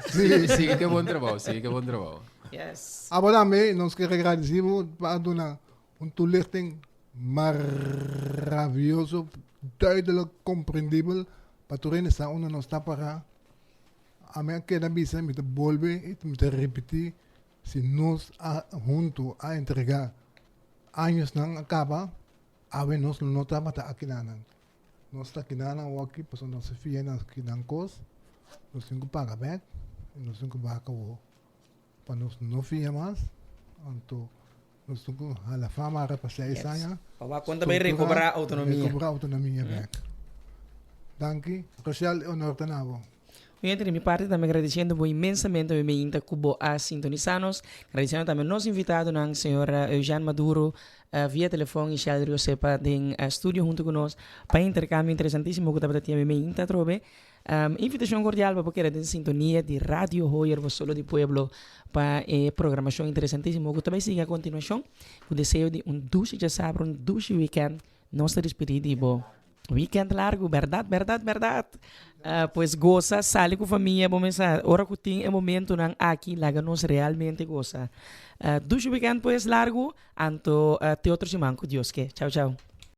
Sim, que bom trabalho, sim, que bom trabalho. Yes. Agora nós queremos agradecer para dar toelichting maravilhoso, duidelijk, compreendível, para tu essa uma não está para a minha queda bisa me volve e me repetir se nós junto a entregar anos não acaba a ver nós não estamos aqui não nós está aqui não aqui passando nossa filha nós aqui não cos nós temos que pagar back nós temos que pagar o para nós não filha mais então nós temos que a fama para 6 anos para quando vai recuperar autonomia back. Danke, Rochelle Onortanavo. Gente, de minha parte, também agradecendo imensamente a minha inta cubo a sintonizarnos, agradecendo também nosso invitado, a senhora Eugênio Maduro, via telefone e Sheldry Sepa, em estúdio junto conosco, para intercâmbio interessantíssimo que estava tendo a minha inta, trobe. Invitação cordial para porque era de sintonia de Radio Hoyer, o Solo de Pueblo, para programação interessantíssima que também siga a continuação. O desejo de dulce, já sabe, dulce weekend, nossa despedida, weekend largo, verdade. Pois goza, sale com a família, bom pensar, ora que tem é momento nang aqui, laga nos realmente goza. Dulce weekend, pois largo, anto te outro semana com Deus que. Tchau.